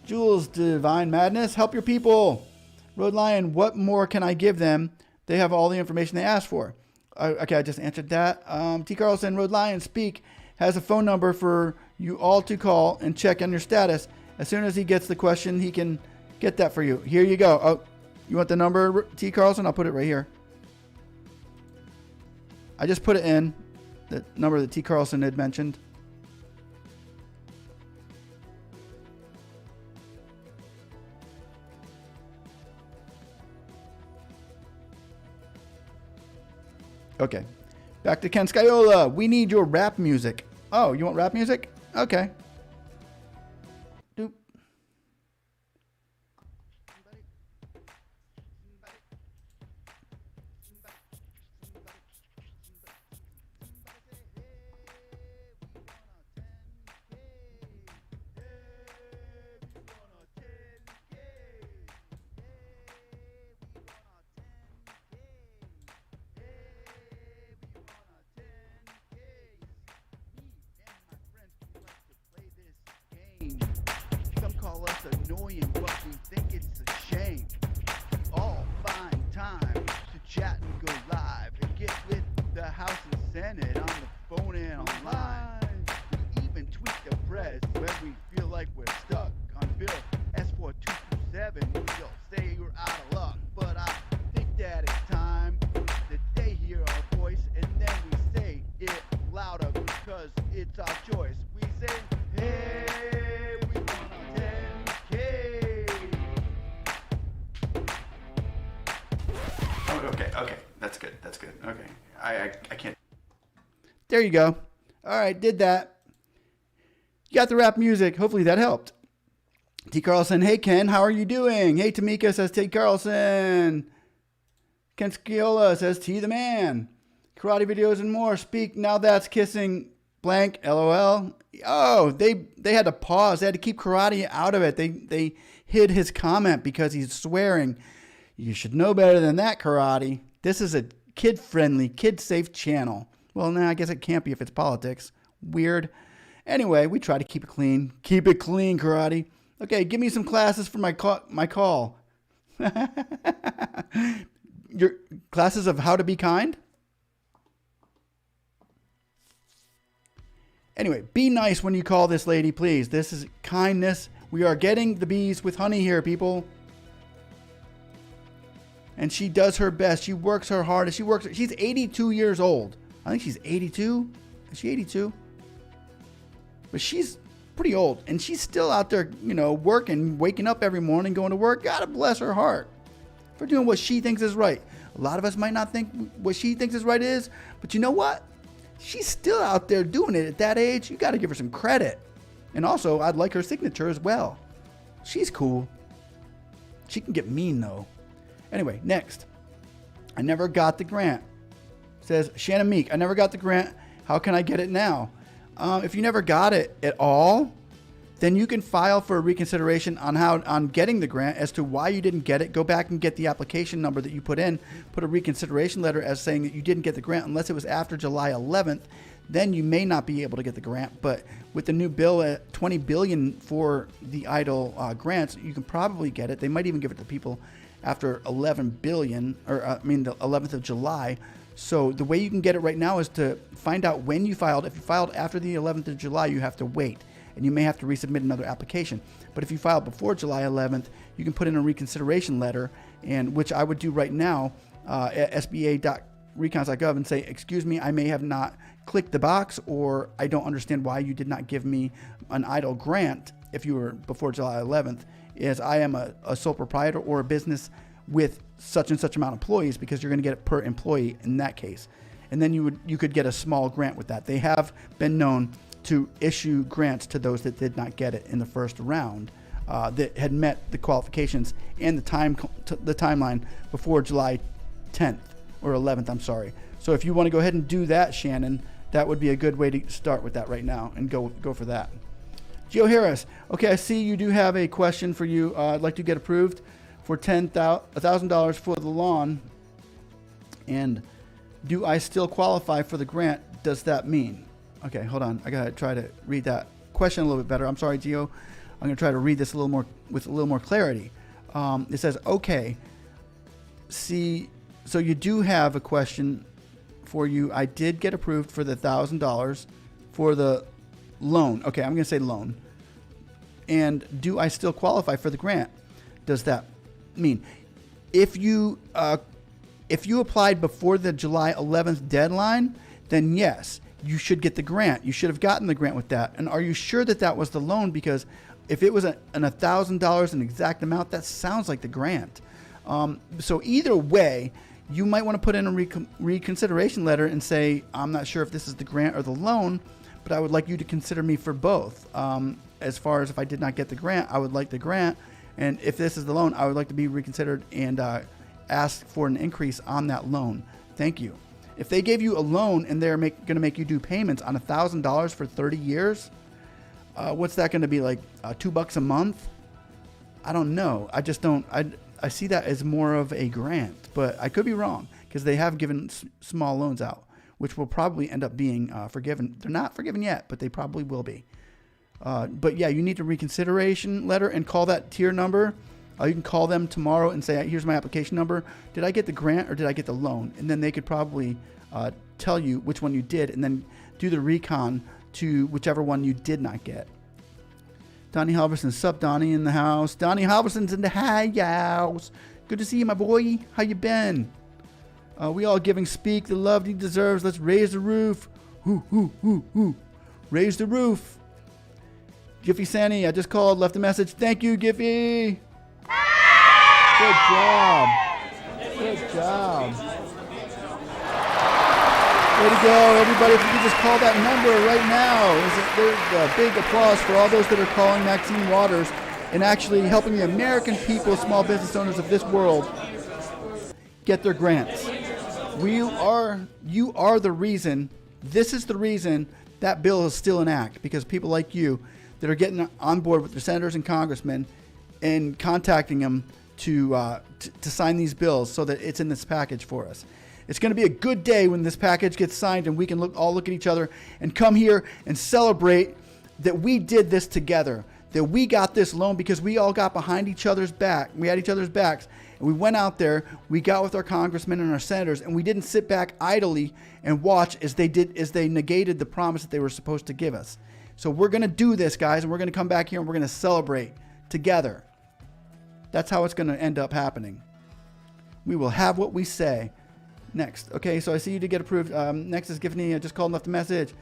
Jules, Divine Madness. Help your people. Road Lion, what more can I give them? They have all the information they asked for. Okay, I just answered that. T. Carlson, Road Lion, Speak, has a phone number for you all to call and check on your status. As soon as he gets the question, he can get that for you. Here you go. Oh, you want the number, T. Carlson? I'll put it right here. I just put it in, the number that T. Carlson had mentioned. Okay, back to Ken Sciola. We need your rap music. Oh, you want rap music? Okay. Doop. Some call us annoying, but we think it's a shame. We all find time to chat and go live and get with the House and Senate on the phone and online. We even tweet the press when we feel like we're stuck on Bill S4227. You'll say you're out of luck, but I think that it's time that they hear our voice and then we say it louder because it's our choice. We say, hey. Okay, that's good. Okay, I can't. There you go. All right, did that. You got the rap music. Hopefully that helped. T. Carlson, hey Ken, how are you doing? Hey Tamika, says T. Carlson. Ken Sciola says, T the man. Karate videos and more. Speak now that's kissing blank, LOL. Oh, they had to pause. They had to keep karate out of it. They hid his comment because he's swearing. You should know better than that, karate. This is a kid-friendly, kid-safe channel. Well, I guess it can't be if it's politics. Weird. Anyway, we try to keep it clean. Keep it clean, karate. Okay, give me some classes for my call. Your classes of how to be kind? Anyway, be nice when you call this lady, please. This is kindness. We are getting the bees with honey here, people. And she does her best. She works her hardest. She's 82 years old. I think she's 82. Is she 82? But she's pretty old. And she's still out there, working, waking up every morning, going to work. God bless her heart for doing what she thinks is right. A lot of us might not think what she thinks is right is. But you know what? She's still out there doing it at that age. You got to give her some credit. And also, I'd like her signature as well. She's cool. She can get mean, though. Anyway, next. I never got the grant. Says Shannon Meek, I never got the grant. How can I get it now? If you never got it at all, then you can file for a reconsideration on getting the grant as to why you didn't get it. Go back and get the application number that you put in. Put a reconsideration letter as saying that you didn't get the grant unless it was after July 11th. Then you may not be able to get the grant. But with the new bill at $20 billion for the EIDL grants, you can probably get it. They might even give it to people after $11 billion, the 11th of July. So the way you can get it right now is to find out when you filed. If you filed after the 11th of July, you have to wait. And you may have to resubmit another application. But if you filed before July 11th, you can put in a reconsideration letter, and which I would do right now at SBA.recons.gov and say, excuse me, I may have not clicked the box, or I don't understand why you did not give me an EIDL grant if you were before July 11th, as I am a sole proprietor or a business with such and such amount of employees, because you're going to get it per employee in that case. And then you could get a small grant with that. They have been known to issue grants to those that did not get it in the first round that had met the qualifications and the timeline before July 10th or 11th. I'm sorry. So if you want to go ahead and do that, Shannon, that would be a good way to start with that right now and go for that. Gio Harris. Okay, I see you do have a question for you. I'd like to get approved for $1,000 for the lawn. And do I still qualify for the grant? Does that mean? Okay, hold on. I gotta try to read that question a little bit better. I'm sorry, Gio. I'm gonna try to read this a little more with a little more clarity. It says, okay, see, so you do have a question for you. I did get approved for the $1,000 for the loan. Okay, I'm gonna say loan. And do I still qualify for the grant? Does that mean if you applied before the July 11th deadline, then yes, you should get the grant. You should have gotten the grant with that. And are you sure that that was the loan? Because if it was an $1,000, an exact amount, that sounds like the grant. So either way, you might want to put in a reconsideration letter and say, I'm not sure if this is the grant or the loan, but I would like you to consider me for both. As far as if I did not get the grant, I would like the grant. And if this is the loan, I would like to be reconsidered and ask for an increase on that loan. Thank you. If they gave you a loan and they're going to make you do payments on $1,000 for 30 years, what's that going to be, like $2 a month? I don't know. I just don't. I see that as more of a grant, but I could be wrong because they have given small loans out, which will probably end up being forgiven. They're not forgiven yet, but they probably will be. But yeah, you need a reconsideration letter and call that tier number. You can call them tomorrow and say, here's my application number. Did I get the grant or did I get the loan? And then they could probably tell you which one you did and then do the recon to whichever one you did not get. Donnie Halverson, sup Donnie in the house. Donnie Halverson's in the house. Good to see you, my boy. How you been? We all giving Speak the love he deserves. Let's raise the roof. Raise the roof. Giffy Sandy, I just called, left a message. Thank you, Giffy. Good job. Good job. Way to go, everybody. If you could just call that number right now. There's a big applause for all those that are calling Maxine Waters and actually helping the American people, small business owners of this world, get their grants. You are the reason. This is the reason that bill is still in act, because people like you that are getting on board with the senators and congressmen and contacting them to sign these bills so that it's in this package for us. It's going to be a good day when this package gets signed and we can all look at each other and come here and celebrate that we did this together, that we got this loan because we all got behind each other's back. We had each other's backs, and we went out there, we got with our congressmen and our senators, and we didn't sit back idly and watch as they negated the promise that they were supposed to give us. So we're going to do this, guys, and we're going to come back here and we're going to celebrate together. That's how it's going to end up happening. We will have what we say. Next. Okay, so I see you did get approved. Next is Giffany. I just called and left a message.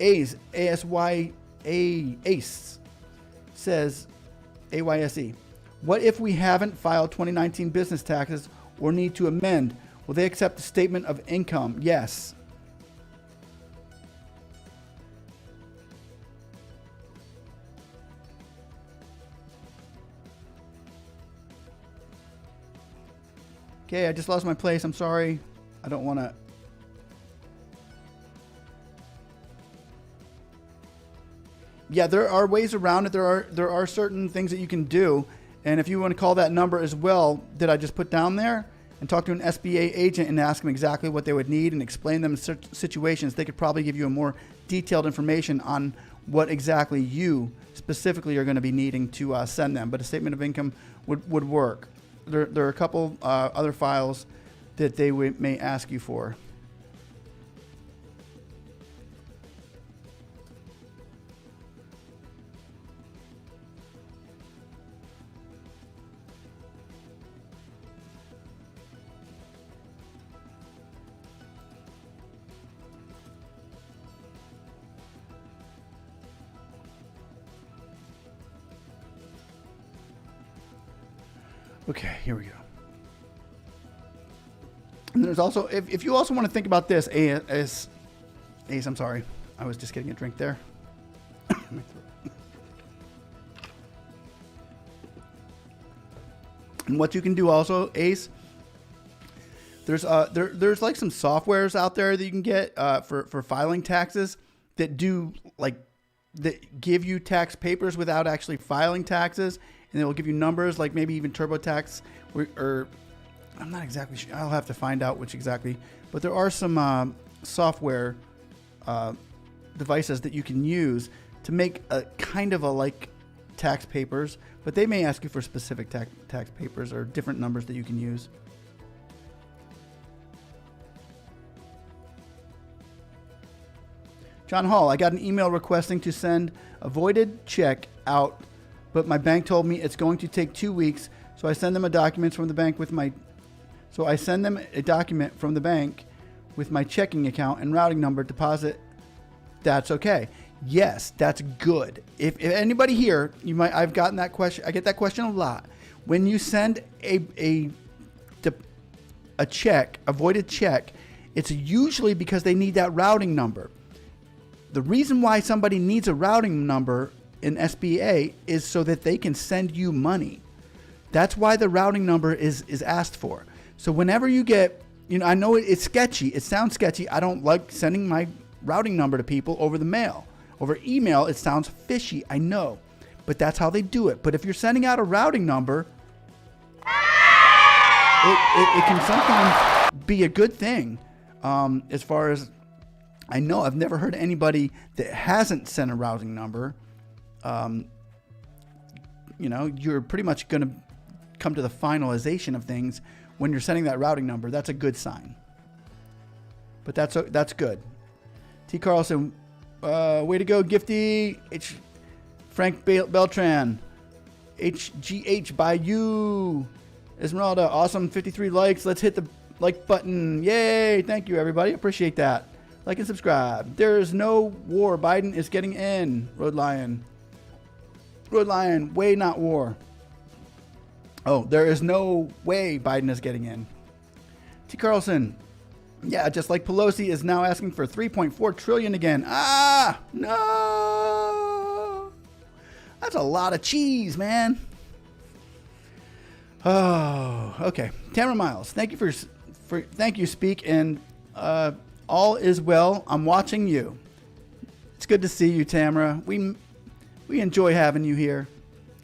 Ace, A-S-Y-A, Ace, says, A-Y-S-E. What if we haven't filed 2019 business taxes or need to amend? Will they accept a statement of income? Yes. Okay, I just lost my place. I'm sorry. I don't want to. Yeah, there are ways around it. There are certain things that you can do. And if you want to call that number as well that I just put down there and talk to an SBA agent and ask them exactly what they would need and explain them situations, they could probably give you a more detailed information on what exactly you specifically are going to be needing to send them. But a statement of income would work. There are a couple other files that they may ask you for. Okay, here we go. And there's also, if you also want to think about this, Ace, I'm sorry. I was just getting a drink there. And what you can do also, Ace, there's like some softwares out there that you can get for filing taxes that give you tax papers without actually filing taxes. And it will give you numbers like maybe even TurboTax or I'm not exactly sure. I'll have to find out which exactly. But there are some software devices that you can use to make a kind of a like tax papers. But they may ask you for specific tax papers or different numbers that you can use. John Hall, I got an email requesting to send a voided check out, but my bank told me it's going to take 2 weeks, so I send them a document from the bank with my checking account and routing number deposit. That's okay. Yes, that's good. If anybody here, I've gotten that question. I get that question a lot. When you send a check, a voided check, it's usually because they need that routing number. The reason why somebody needs a routing number in SBA is so that they can send you money. That's why the routing number is asked for. So whenever you get, I know it's sketchy. It sounds sketchy. I don't like sending my routing number to people over the mail. Over email, it sounds fishy. I know. But that's how they do it. But if you're sending out a routing number, it can sometimes be a good thing. As far as I know, I've never heard anybody that hasn't sent a routing number. You're pretty much going to come to the finalization of things when you're sending that routing number. That's a good sign. But that's good. T. Carlson, way to go, Gifty. Frank Beltran, HGH by you. Esmeralda, awesome, 53 likes. Let's hit the like button. Yay! Thank you, everybody. Appreciate that. Like and subscribe. There is no war. Biden is getting in. Road Lion, way not war. Oh, there is no way Biden is getting in. T. Carlson, yeah, just like Pelosi is now asking for $3.4 trillion again. No. That's a lot of cheese, man. Oh, okay. Tamara Miles, thank you thank you, Speak, and all is well. I'm watching you. It's good to see you, Tamara. We enjoy having you here.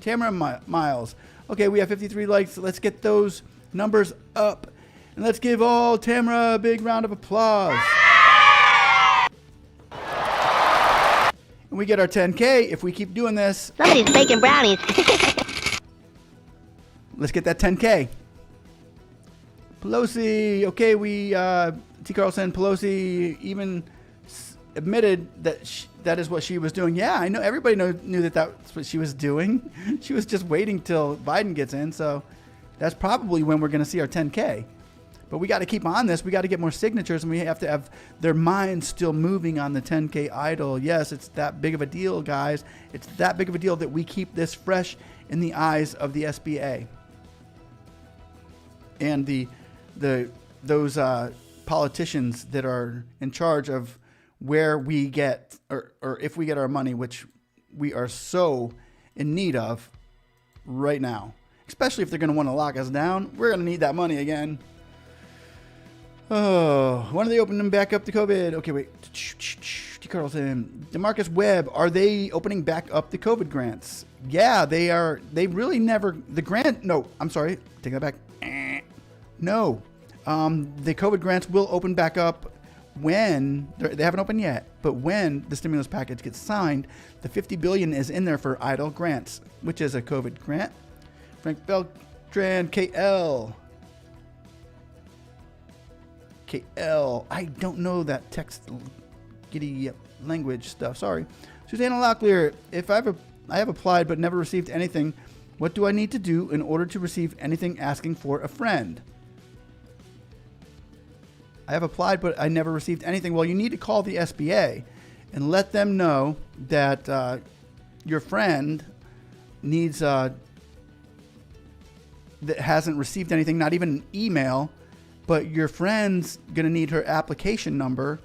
Tamara Miles. Okay, we have 53 likes. Let's get those numbers up. And let's give all Tamara a big round of applause. And we get our 10K if we keep doing this. Somebody's baking brownies. Let's get that 10K. Pelosi. Okay, T. Carlson, Pelosi even admitted that that is what she was doing. Yeah, I know. Everybody knew that that's what she was doing. She was just waiting till Biden gets in. So that's probably when we're going to see our 10K. But we got to keep on this. We got to get more signatures, and we have to have their minds still moving on the 10K EIDL. Yes, it's that big of a deal, guys. It's that big of a deal that we keep this fresh in the eyes of the SBA and those politicians that are in charge of where we get or if we get our money, which we are so in need of right now. Especially if they're going to want to lock us down, we're going to need that money again. Oh, when are they opening back up to COVID? Okay, wait. T. Carlson, DeMarcus Webb, are they opening back up the COVID grants? Yeah, they are. They really never. The grant. No, I'm sorry. Take that back. No, the COVID grants will open back up when they haven't opened yet. But when the stimulus package gets signed, the $50 billion is in there for EIDL grants, which is a COVID grant. Frank Beltran, KL. I don't know that text giddy language stuff. Sorry. Susanna Locklear, if I have applied but never received anything, what do I need to do in order to receive anything asking for a friend? I have applied but I never received anything. Well, you need to call the SBA and let them know that your friend needs that hasn't received anything, not even an email. But your friend's going to need her application number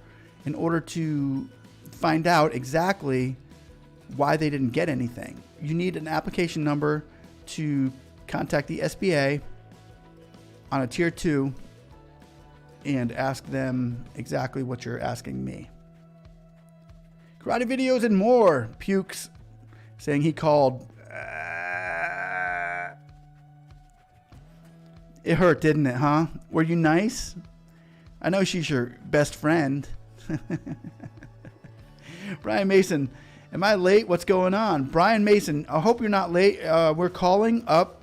in order to find out exactly why they didn't get anything. You need an application number to contact the SBA on a tier 2 and ask them exactly what you're asking me. Karate videos and more. Pukes saying he called. It hurt, didn't it, huh? Were you nice? I know she's your best friend. Brian Mason, am I late? What's going on? Brian Mason, I hope you're not late. We're calling up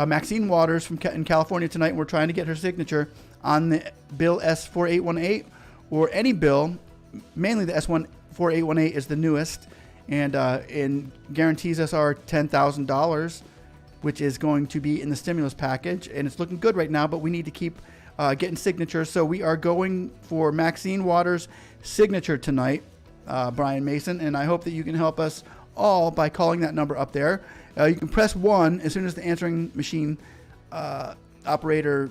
Maxine Waters in California tonight, and we're trying to get her signature on the bill S4818 or any bill. Mainly the S4818 is the newest and guarantees us our $10,000. Which is going to be in the stimulus package. And it's looking good right now, but we need to keep getting signatures. So we are going for Maxine Waters' signature tonight, Brian Mason. And I hope that you can help us all by calling that number up there. You can press 1 as soon as the answering machine operator,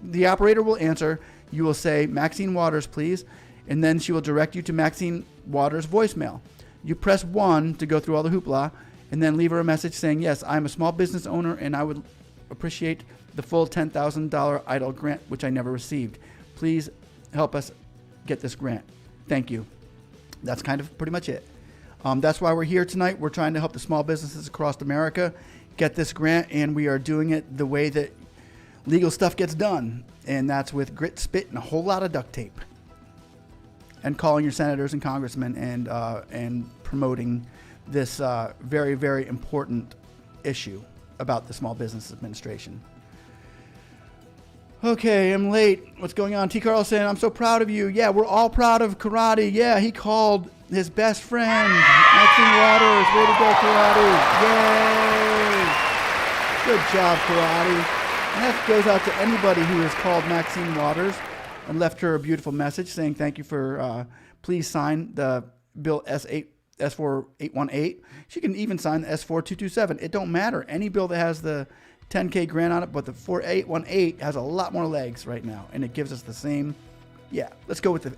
the operator will answer. You will say, Maxine Waters, please. And then she will direct you to Maxine Waters' voicemail. You press 1 to go through all the hoopla. And then leave her a message saying, yes, I'm a small business owner and I would appreciate the full $10,000 EIDL grant, which I never received. Please help us get this grant. Thank you. That's kind of pretty much it. That's why we're here tonight. We're trying to help the small businesses across America get this grant, and we are doing it the way that legal stuff gets done. And that's with grit, spit, and a whole lot of duct tape. And calling your senators and congressmen and promoting this very, very important issue about the Small Business Administration. Okay, I'm late. What's going on? T. Carlson, I'm so proud of you. Yeah, we're all proud of Karate. Yeah, he called his best friend, Maxine Waters. Way to go, Karate. Yay! Good job, Karate. And that goes out to anybody who has called Maxine Waters and left her a beautiful message saying thank you for please sign the bill S4818. She can even sign the S4227. It don't matter. Any bill that has the 10K grant on it, but the 4818 has a lot more legs right now, and it gives us the same. Yeah, let's go with the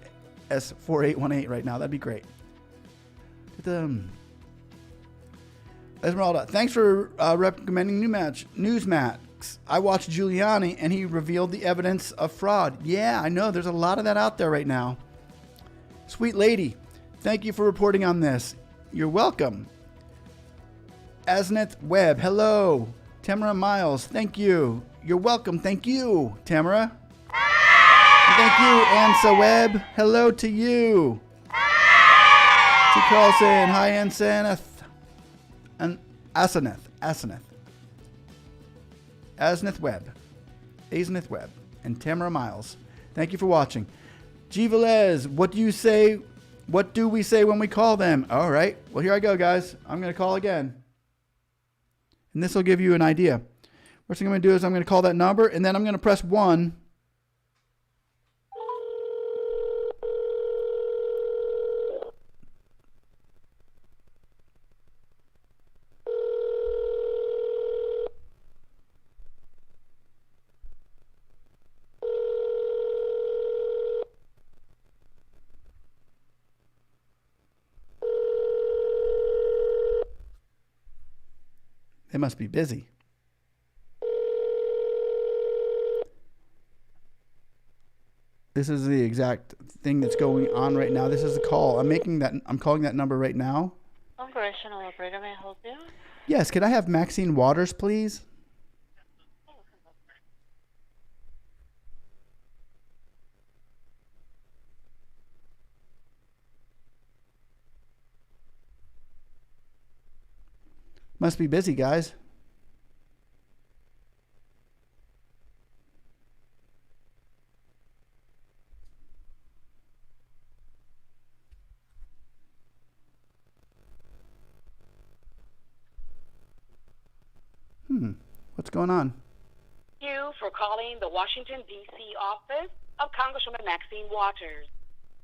S4818 right now. That'd be great. Esmeralda, thanks for recommending Newsmat. asks, I watched Giuliani and he revealed the evidence of fraud. Yeah, I know. There's a lot of that out there right now. Sweet lady, thank you for reporting on this. You're welcome. Asneth Webb, hello. Tamara Miles, thank you. You're welcome. Thank you, Tamara. Thank you, Ansa Webb. Hello to you. T. Carlson, hi, Ansaneth. And Aseneth. Asneth Webb. Asneth Webb. And Tamara Miles. Thank you for watching. G. Velez, what do you say? What do we say when we call them? All right. Well, here I go, guys. I'm going to call again. And this will give you an idea. First thing I'm going to do is I'm going to call that number, and then I'm going to press 1. They must be busy. This is the exact thing that's going on right now. This is the call. I'm calling that number right now. Congressional operator, may I help you? Yes, could I have Maxine Waters, please? Must be busy, guys. What's going on? Thank you for calling the Washington, D.C. office of Congresswoman Maxine Waters,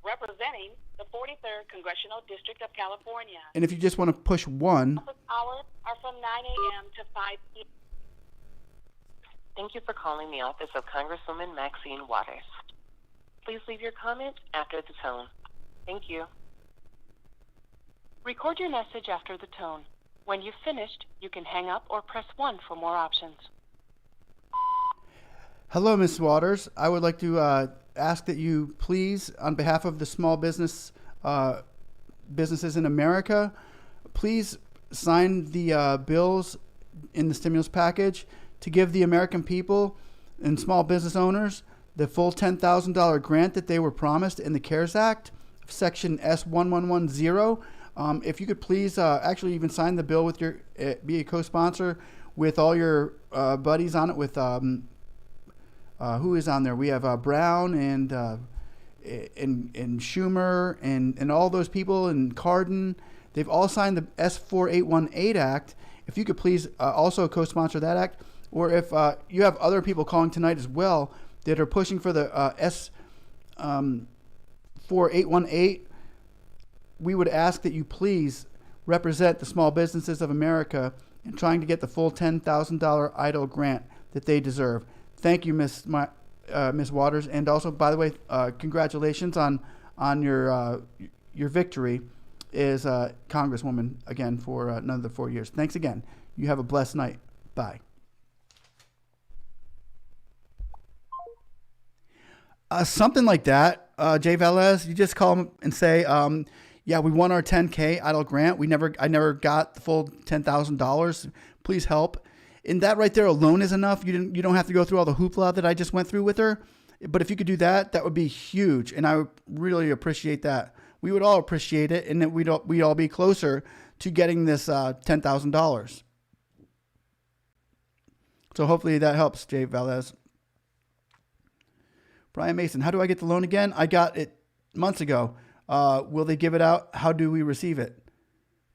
representing the 43rd Congressional District of California. And if you just want to push 1. Office hours are from 9 a.m. to 5 p.m. Thank you for calling the office of Congresswoman Maxine Waters. Please leave your comment after the tone. Thank you. Record your message after the tone. When you've finished, you can hang up or press 1 for more options. Hello, Ms. Waters. I would like to ask that you please, on behalf of the small businesses in America, please sign the bills in the stimulus package to give the American people and small business owners the full $10,000 grant that they were promised in the CARES Act, Section S1110. If you could please actually even sign the bill with your, be a co-sponsor with all your buddies on it, with who is on there? We have Brown and Schumer and all those people, and Cardin. They've all signed the S4818 Act. If you could please also co-sponsor that act, or if you have other people calling tonight as well that are pushing for the S4818, we would ask that you please represent the small businesses of America in trying to get the full $10,000 EIDL grant that they deserve. Thank you, Miss Waters, and also, by the way, congratulations on your victory as Congresswoman again for another 4 years. Thanks again. You have a blessed night. Bye. Something like that, Jay Velez. You just call them and say, "Yeah, we won our 10K EIDL grant. I never got the full $10,000. Please help." And that right there alone is enough. You don't have to go through all the hoopla that I just went through with her. But if you could do that, that would be huge, and I would really appreciate that. We would all appreciate it, and that we'd all be closer to getting this $10,000. So hopefully that helps, Jay Velez. Brian Mason, how do I get the loan again? I got it months ago. Will they give it out? How do we receive it?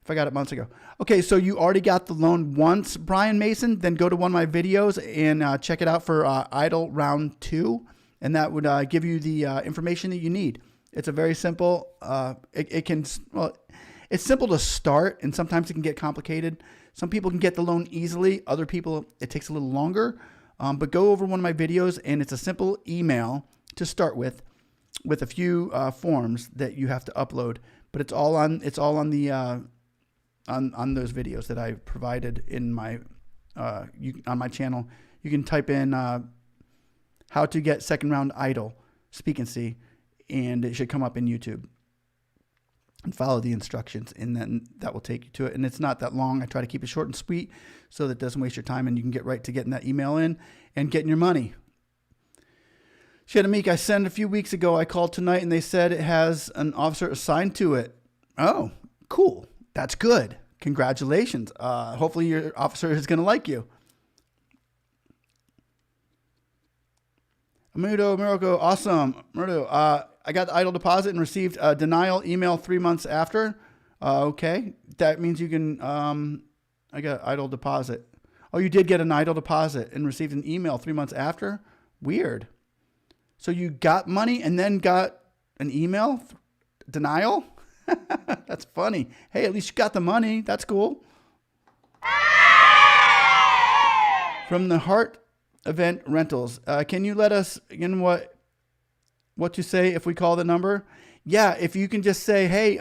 If I got it months ago. Okay, so you already got the loan once, Brian Mason. Then go to one of my videos and check it out for EIDL round 2, and that would give you the information that you need. It's a very simple. It's simple to start, and sometimes it can get complicated. Some people can get the loan easily. Other people, it takes a little longer. But go over one of my videos, and it's a simple email to start with a few forms that you have to upload. But it's all on the on those videos that I provided in my on my channel. you can type in how to get second round EIDL, speaknsee, and it should come up in YouTube. And follow the instructions, and then that will take you to it. And it's not that long. I try to keep it short and sweet so that it doesn't waste your time, and you can get right to getting that email in and getting your money. Shanamik, I sent a few weeks ago. I called tonight, and they said it has an officer assigned to it. Oh, cool. That's good. Congratulations. Hopefully your officer is going to like you. Amudo, Miracle, awesome. Murdo, I got the EIDL deposit and received a denial email 3 months after. Okay. That means you can, I got EIDL deposit. Oh, you did get an EIDL deposit and received an email 3 months after? Weird. So you got money and then got an email denial? That's funny. Hey, at least you got the money. That's cool. From the Heart Event Rentals. Can you let us in what to say if we call the number? Yeah, if you can just say, hey,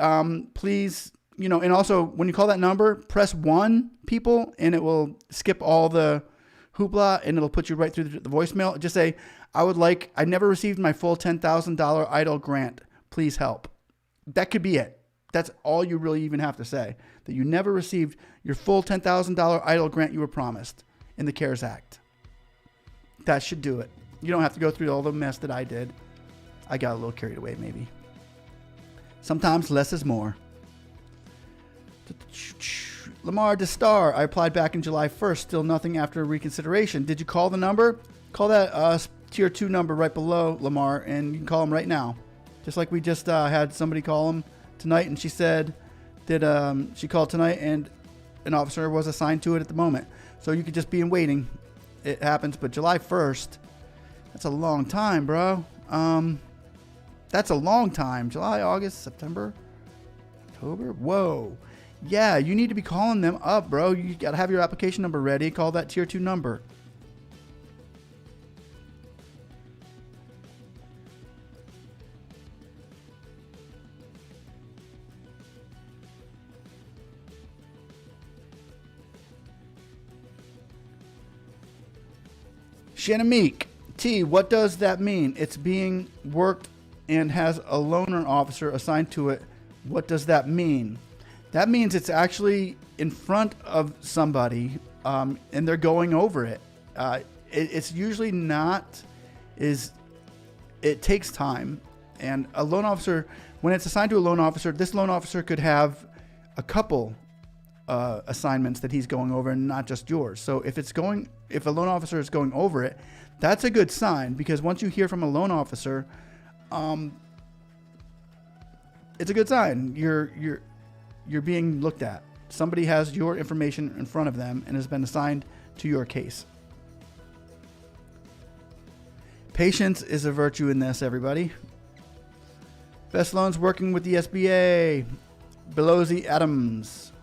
please, and also when you call that number, press 1, people, and it will skip all the hoopla and it'll put you right through the voicemail. Just say, I never received my full $10,000 EIDL grant. Please help. That could be it. That's all you really even have to say, that you never received your full $10,000 EIDL grant you were promised in the CARES Act. That should do it. You don't have to go through all the mess that I did. I got a little carried away, maybe. Sometimes less is more. Lamar DeStar, I applied back in July 1st. Still nothing after reconsideration. Did you call the number? Call that tier 2 number right below, Lamar, and you can call them right now. Just like we just had somebody call them tonight, and she said that she called tonight and an officer was assigned to it at the moment. So you could just be in waiting. It happens, but July 1st, that's a long time, bro. That's a long time. July, August, September, October. Whoa. Yeah, you need to be calling them up, bro. You got to have your application number ready. Call that tier 2 number. Shanamik, T, what does that mean? It's being worked and has a loaner officer assigned to it. What does that mean? That means it's actually in front of somebody and they're going over it. It's usually not, it takes time. And a loan officer, when it's assigned to a loan officer, this loan officer could have a couple assignments that he's going over and not just yours. So if a loan officer is going over it, that's a good sign, because once you hear from a loan officer, it's a good sign. You're being looked at. Somebody has your information in front of them and has been assigned to your case. Patience is a virtue in this, everybody. Best loans working with the SBA. Pelosi Adams.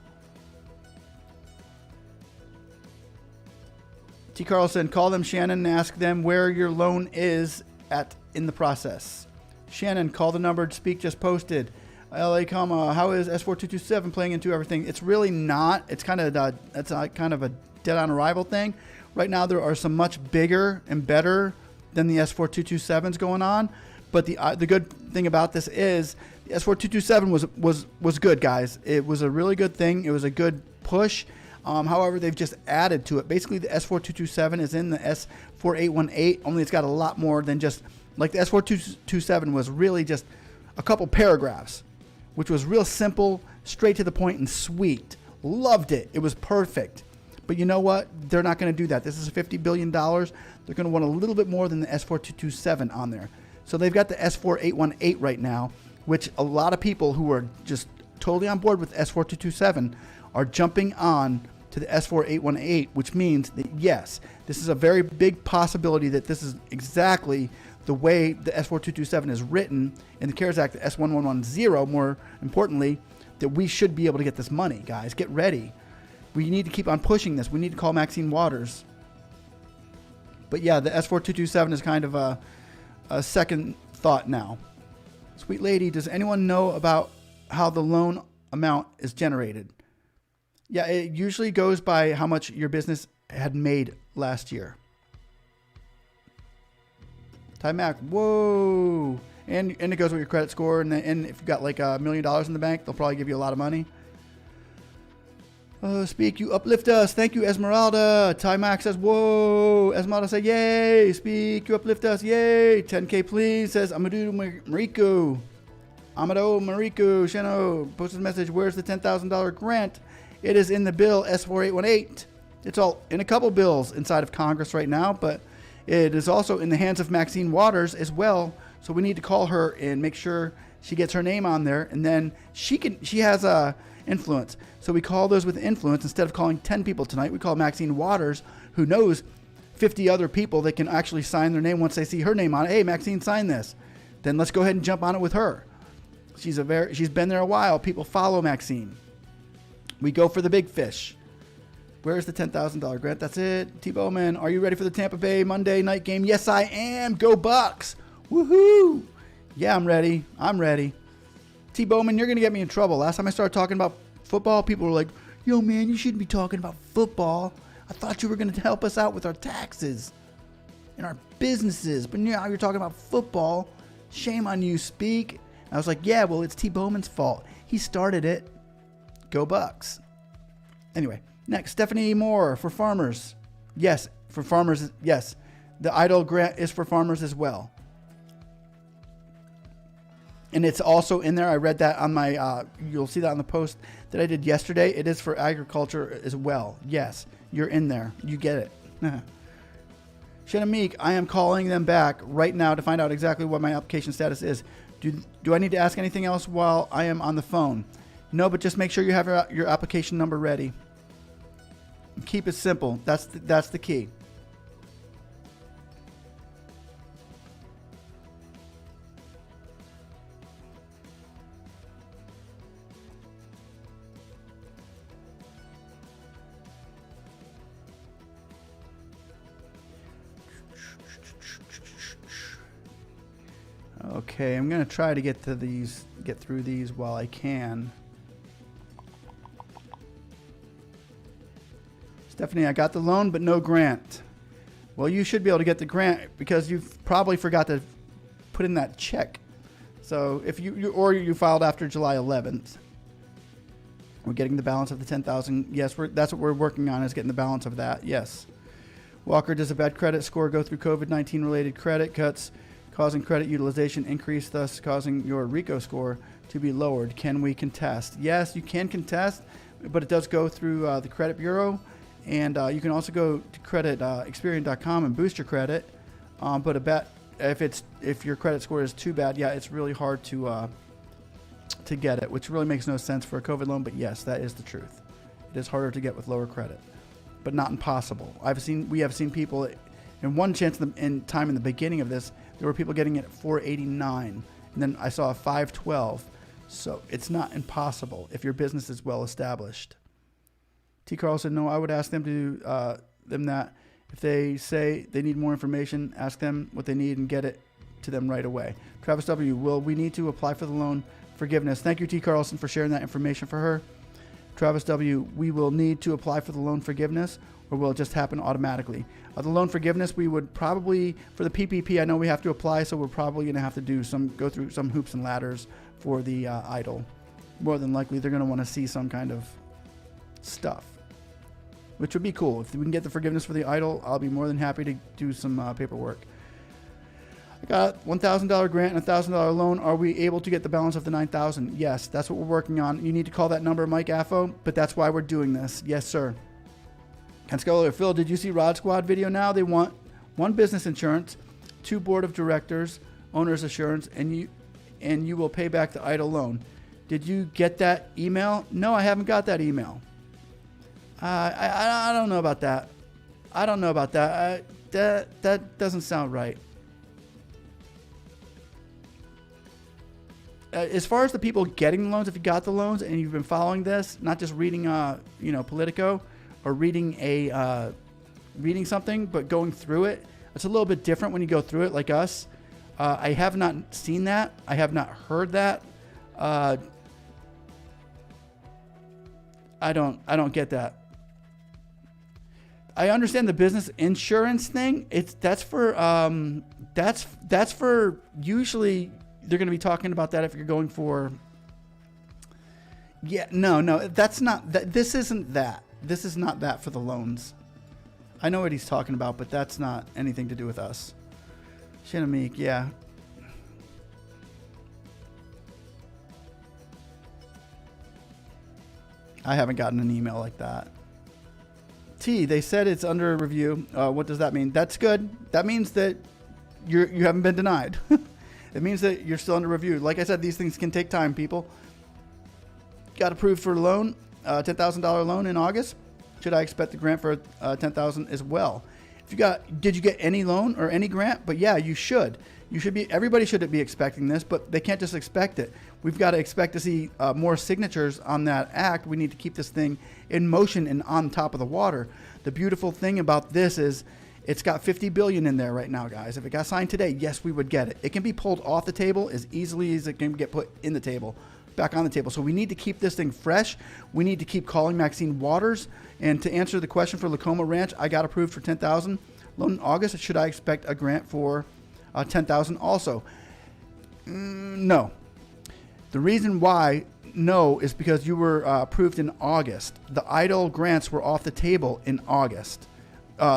T. Carlson, call them, Shannon, and ask them where your loan is at in the process. Shannon, call the number to speak just posted. LA, how is S4227 playing into everything? It's really not. It's kind of a dead on arrival thing. Right now, there are some much bigger and better than the S4227s going on. But the good thing about this is the S4227 was good, guys. It was a really good thing. It was a good push. However, they've just added to it. Basically, the S4227 is in the S4818, only it's got a lot more than just, like the S4227 was really just a couple paragraphs, which was real simple, straight to the point, and sweet. Loved it. It was perfect. But you know what? They're not going to do that. This is $50 billion. They're going to want a little bit more than the S4227 on there. So they've got the S4818 right now, which a lot of people who are just totally on board with S4227 are jumping on to the S4818, which means that, yes, this is a very big possibility that this is exactly the way the S4227 is written in the CARES Act, the S1110, more importantly, that we should be able to get this money, guys. Get ready. We need to keep on pushing this. We need to call Maxine Waters. But yeah, the S4227 is kind of a second thought now. Sweet lady, does anyone know about how the loan amount is generated? Yeah, it usually goes by how much your business had made last year. Ty Mac, whoa. And it goes with your credit score. And if you've got like $1 million in the bank, they'll probably give you a lot of money. Oh, Speak, you uplift us. Thank you, Esmeralda. Ty Mac says, whoa. Esmeralda said, yay. Speak, you uplift us. Yay. 10K, please, says Amadou Mariko. Amado Mariko Sheno posted a message. Where's the $10,000 grant? It is in the bill S4818. It's all in a couple bills inside of Congress right now, but it is also in the hands of Maxine Waters as well. So we need to call her and make sure she gets her name on there, and then she has a influence. So we call those with influence. Instead of calling 10 people tonight, we call Maxine Waters, who knows 50 other people that can actually sign their name once they see her name on it. Hey, Maxine, sign this. Then let's go ahead and jump on it with her. She's been there a while. People follow Maxine. We go for the big fish. Where's the $10,000 grant? That's it. T-Bowman, are you ready for the Tampa Bay Monday night game? Yes, I am. Go Bucks. Woohoo. Yeah, I'm ready. T-Bowman, you're going to get me in trouble. Last time I started talking about football, people were like, yo, man, you shouldn't be talking about football. I thought you were going to help us out with our taxes and our businesses. But now you're talking about football. Shame on you, Speak. And I was like, yeah, well, it's T-Bowman's fault. He started it. Go Bucks. Anyway, next, Stephanie Moore for farmers. Yes, for farmers, yes. The EIDL grant is for farmers as well. And it's also in there. I read that on my, you'll see that on the post that I did yesterday. It is for agriculture as well. Yes, you're in there. You get it. Shanamik, I am calling them back right now to find out exactly what my application status is. Do I need to ask anything else while I am on the phone? No, but just make sure you have your application number ready. Keep it simple. That's the key. Okay, I'm gonna try to get through these while I can. Stephanie, I got the loan, but no grant. Well, you should be able to get the grant because you probably forgot to put in that check. So if you filed after July 11th, we're getting the balance of the 10,000. Yes, that's what we're working on, is getting the balance of that. Yes. Walker, does a bad credit score go through COVID-19 related credit cuts, causing credit utilization increase, thus causing your RICO score to be lowered? Can we contest? Yes, you can contest, but it does go through the credit bureau. And you can also go to Experian.com and boost your credit. But if your credit score is too bad, yeah, it's really hard to get it, which really makes no sense for a COVID loan. But yes, that is the truth. It is harder to get with lower credit, but not impossible. We have seen people, in one chance in time in the beginning of this, there were people getting it at 489, and then I saw a 512. So it's not impossible if your business is well established. T. Carl said, no, I would ask them to them that if they say they need more information, ask them what they need and get it to them right away. Travis W., will we need to apply for the loan forgiveness? Thank you, T. Carlson, for sharing that information for her. Travis W., we will need to apply for the loan forgiveness, or will it just happen automatically? The loan forgiveness, we would probably, for the PPP, I know we have to apply, so we're probably going to have to go through some hoops and ladders for the EIDL. More than likely, they're going to want to see some kind of stuff, which would be cool. If we can get the forgiveness for the EIDL, I'll be more than happy to do some paperwork. I got $1,000 grant and a $1,000 loan. Are we able to get the balance of the $9,000? Yes, that's what we're working on. You need to call that number, Mike Affo, but that's why we're doing this. Yes, sir. Ken Scholar, Phil, did you see Rod Squad video now? They want 1 business insurance, 2 board of directors, owner's assurance, and you will pay back the EIDL loan. Did you get that email? No, I haven't got that email. I don't know about that. That doesn't sound right. As far as the people getting the loans, if you got the loans and you've been following this, not just reading, Politico or reading reading something, but going through it, it's a little bit different when you go through it, like us. I have not seen that. I have not heard that. I don't get that. I understand the business insurance thing. That's for usually they're going to be talking about that if you're going for. Yeah, no, that's not that. This isn't that. This is not that for the loans. I know what he's talking about, but that's not anything to do with us. Shinamik, yeah. I haven't gotten an email like that. T, they said it's under review. What does that mean? That's good. That means that you haven't been denied. It means that you're still under review. Like I said, these things can take time, people. Got approved for a loan, $10,000 loan in August. Should I expect the grant for $10,000 as well? Did you get any loan or any grant? But yeah, you should. You should be. Everybody should be expecting this, but they can't just expect it. We've got to expect to see more signatures on that act. We need to keep this thing in motion and on top of the water. The beautiful thing about this is it's got $50 billion in there right now, guys. If it got signed today, yes, we would get it. It can be pulled off the table as easily as it can get put in the table, back on the table. So we need to keep this thing fresh. We need to keep calling Maxine Waters. And to answer the question for Lacoma Ranch, I got approved for $10,000 loan in August. Should I expect a grant for $10,000 also? No. The reason why no is because you were approved in August. The EIDL grants were off the table in August.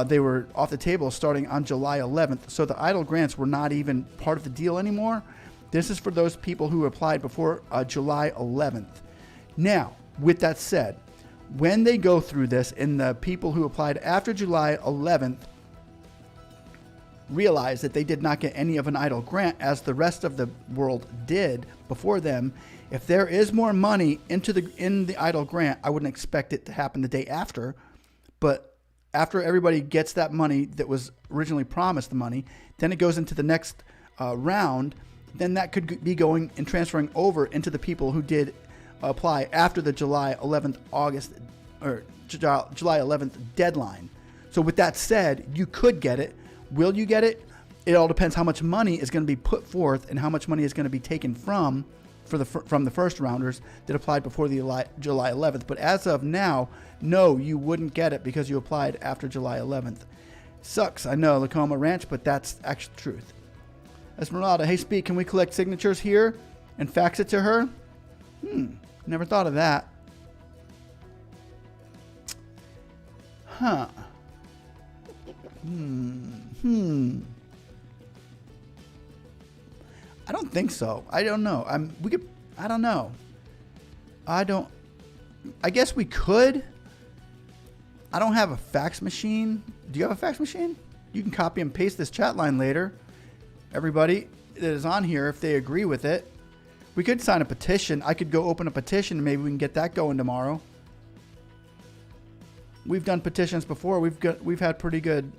They were off the table starting on July 11th. So the EIDL grants were not even part of the deal anymore. This is for those people who applied before July 11th. Now, with that said, when they go through this and the people who applied after July 11th realize that they did not get any of an EIDL grant as the rest of the world did before them, if there is more money in the EIDL grant, I wouldn't expect it to happen the day after. But after everybody gets that money that was originally promised the money, then it goes into the next round. Then that could be going and transferring over into the people who did apply after the July 11th deadline. So with that said, you could get it. Will you get it? It all depends how much money is going to be put forth and how much money is going to be taken from the first rounders that applied before the July 11th. But as of now, no, you wouldn't get it because you applied after July 11th. Sucks, I know, Lacoma Ranch, but that's actually the truth. Esmeralda, hey, Speak, can we collect signatures here and fax it to her? Never thought of that. Huh. I don't think so. I don't know. I don't know. I guess we could. I don't have a fax machine. Do you have a fax machine? You can copy and paste this chat line later. Everybody that is on here, if they agree with it, we could sign a petition. I could go open a petition and maybe we can get that going tomorrow. We've done petitions before. We've had pretty good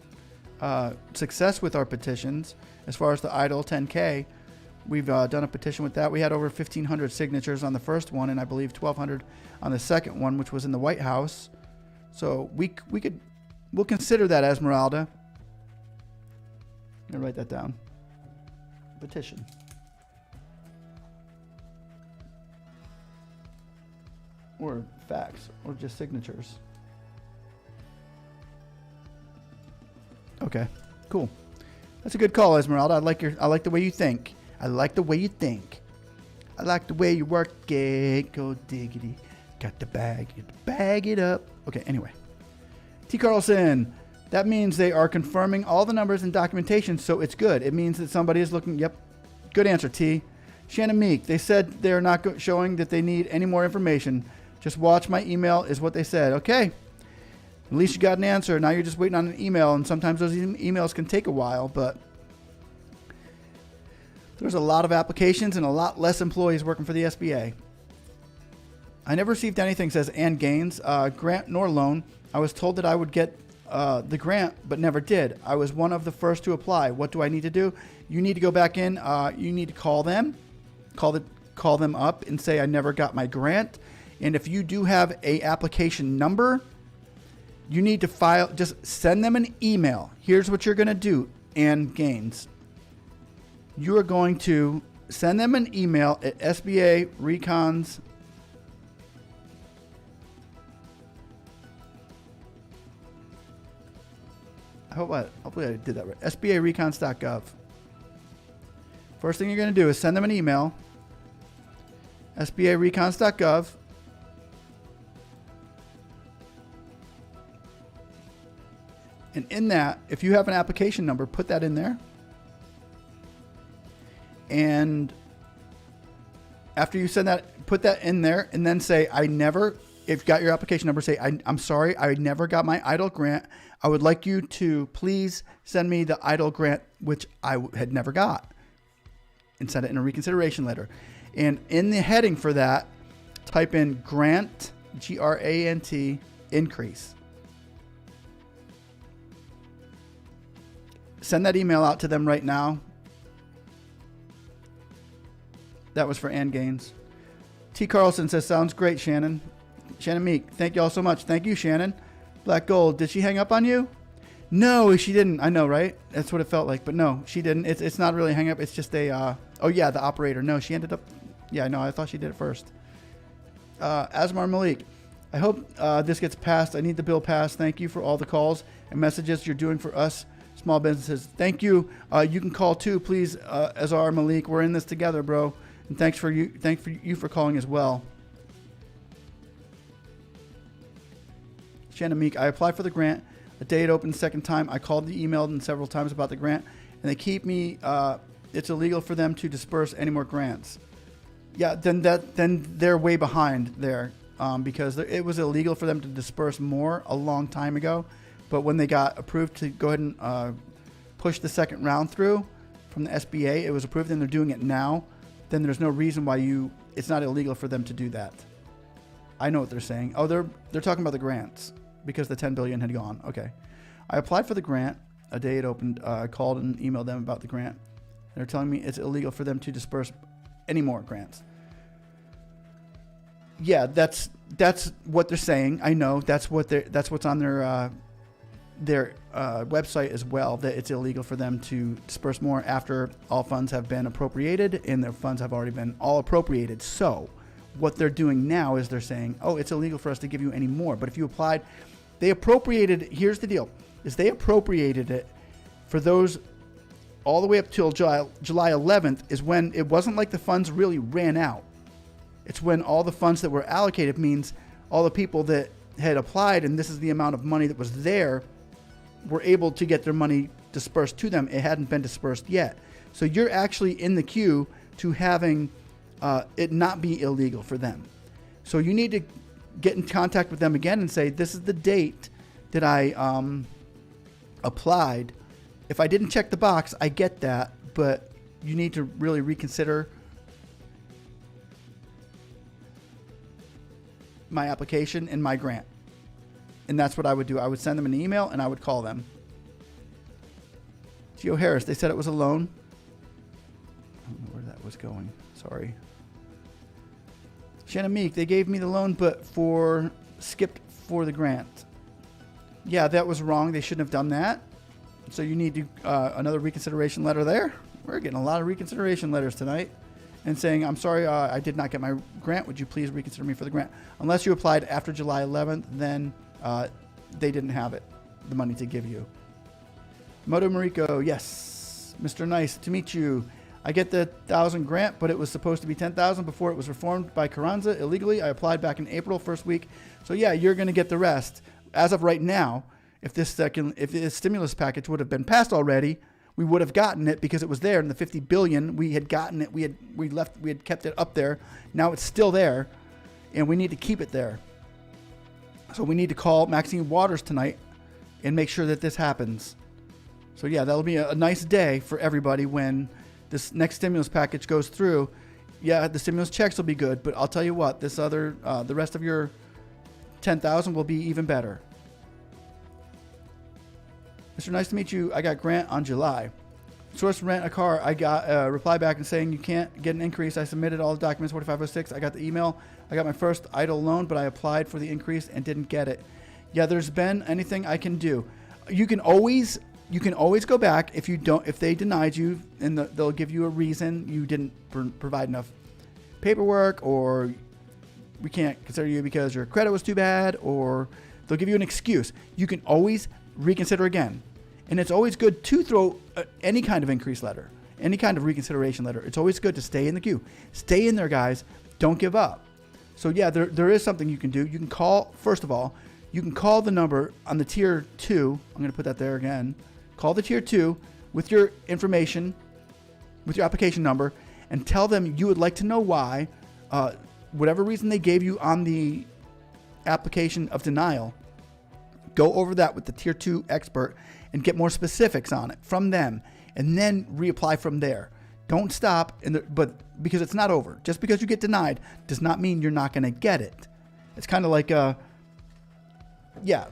success with our petitions as far as the EIDL 10K. We've done a petition with that. We had over 1,500 signatures on the first one, and I believe 1,200 on the second one, which was in the White House. So we'll consider that, Esmeralda. I'm gonna write that down. Petition. Or fax, or just signatures. Okay, cool. That's a good call, Esmeralda. I like the way you think. I like the way you think. I like the way you work it. Go diggity. Got to bag it up. Okay, anyway. T. Carlson. That means they are confirming all the numbers and documentation, so it's good. It means that somebody is looking. Yep. Good answer, T. Shannon Meek. They said they're not showing that they need any more information. Just watch my email is what they said. Okay. At least you got an answer. Now you're just waiting on an email, and sometimes those emails can take a while, but there's a lot of applications and a lot less employees working for the SBA. I never received anything, says Ann Gaines, grant nor loan. I was told that I would get the grant, but never did. I was one of the first to apply. What do I need to do? You need to go back in. You need to call them up and say I never got my grant. And if you do have a application number, you need to file. Just send them an email. Here's what you're going to do, Ann Gaines. You are going to send them an email at SBA Recon's hopefully I did that right. SBArecons.gov. First thing you're going to do is send them an email. SBArecons.gov. And in that, if you have an application number, put that in there. And after you send that, put that in there and then say, if you've got your application number, say, I'm sorry, I never got my EIDL grant. I would like you to please send me the EIDL grant, which I had never got, and send it in a reconsideration letter. And in the heading for that, type in grant, Grant, increase. Send that email out to them right now. That was for Ann Gaines. T. Carlson says, sounds great, Shannon. Shannon Meek, thank you all so much. Thank you, Shannon. Black Gold, did she hang up on you? No, she didn't. I know, right? That's what it felt like. But no, she didn't. It's not really a hang up. It's just a, oh yeah, the operator. No, she ended up, yeah, no, I thought she did it first. Asmar Malik, I hope this gets passed. I need the bill passed. Thank you for all the calls and messages you're doing for us small businesses. Thank you. You can call too, please, Azar Malik. We're in this together, bro. And thanks for you for calling as well. Shannon Meek, I applied for the grant. The day it opened the second time, I called the emailed them several times about the grant, and they keep me. It's illegal for them to disperse any more grants. Yeah, then they're way behind there because it was illegal for them to disperse more a long time ago. But when they got approved to go ahead and push the second round through from the SBA, it was approved, and they're doing it now. Then there's no reason why it's not illegal for them to do that. I know what they're saying. Oh, they're talking about the grants because the $10 billion had gone. Okay. I applied for the grant. A day it opened. I called and emailed them about the grant. They're telling me it's illegal for them to disperse any more grants. Yeah, that's what they're saying. I know that's what's on their website as well, that it's illegal for them to disperse more after all funds have been appropriated, and their funds have already been all appropriated. So what they're doing now is they're saying, oh, it's illegal for us to give you any more. But if you applied, they appropriated, here's the deal, is they appropriated it for those all the way up till July 11th is when it wasn't like the funds really ran out. It's when all the funds that were allocated means all the people that had applied, and this is the amount of money that was there, were able to get their money dispersed to them. It hadn't been dispersed yet. So you're actually in the queue to having it not be illegal for them. So you need to get in contact with them again and say, this is the date that I applied. If I didn't check the box, I get that, but you need to really reconsider my application and my grant. And that's what I would do. I would send them an email and I would call them. Geo Harris, they said it was a loan. I don't know where that was going. Sorry. Shannon Meek, they gave me the loan, but skipped for the grant. Yeah, that was wrong. They shouldn't have done that. So you need to another reconsideration letter there. We're getting a lot of reconsideration letters tonight. And saying, I'm sorry, I did not get my grant. Would you please reconsider me for the grant? Unless you applied after July 11th, then they didn't have the money to give you. Moto Mariko, yes. Mr. Nice, to meet you. I get the 1,000 grant, but it was supposed to be 10,000 before it was reformed by Carranza illegally. I applied back in April, first week. So yeah, you're going to get the rest. As of right now, if this stimulus package would have been passed already, we would have gotten it because it was there in the $50 billion. We had gotten it. We had kept it up there. Now it's still there, and we need to keep it there. So we need to call Maxine Waters tonight and make sure that this happens. So yeah, that'll be a nice day for everybody when this next stimulus package goes through. Yeah, the stimulus checks will be good, but I'll tell you what, this other, the rest of your 10,000 will be even better. Mr. Nice to meet you. I got grant on July. Source rent a car. I got a reply back and saying you can't get an increase. I submitted all the documents 4506. I got the email. I got my first EIDL loan, but I applied for the increase and didn't get it. Yeah, there's been anything I can do. You can always go back if they denied you and they'll give you a reason you didn't provide enough paperwork, or we can't consider you because your credit was too bad, or they'll give you an excuse. You can always reconsider again. And it's always good to throw any kind of increase letter, any kind of reconsideration letter. It's always good to stay in the queue. Stay in there, guys. Don't give up. So yeah, there is something you can do. You can call, first of all, you can call the number on the tier 2. I'm going to put that there again. Call the tier 2 with your information, with your application number, and tell them you would like to know why, whatever reason they gave you on the application of denial. Go over that with the tier 2 expert and get more specifics on it from them, and then reapply from there. Don't stop, but because it's not over. Just because you get denied does not mean you're not going to get it. It's kind of like, yeah,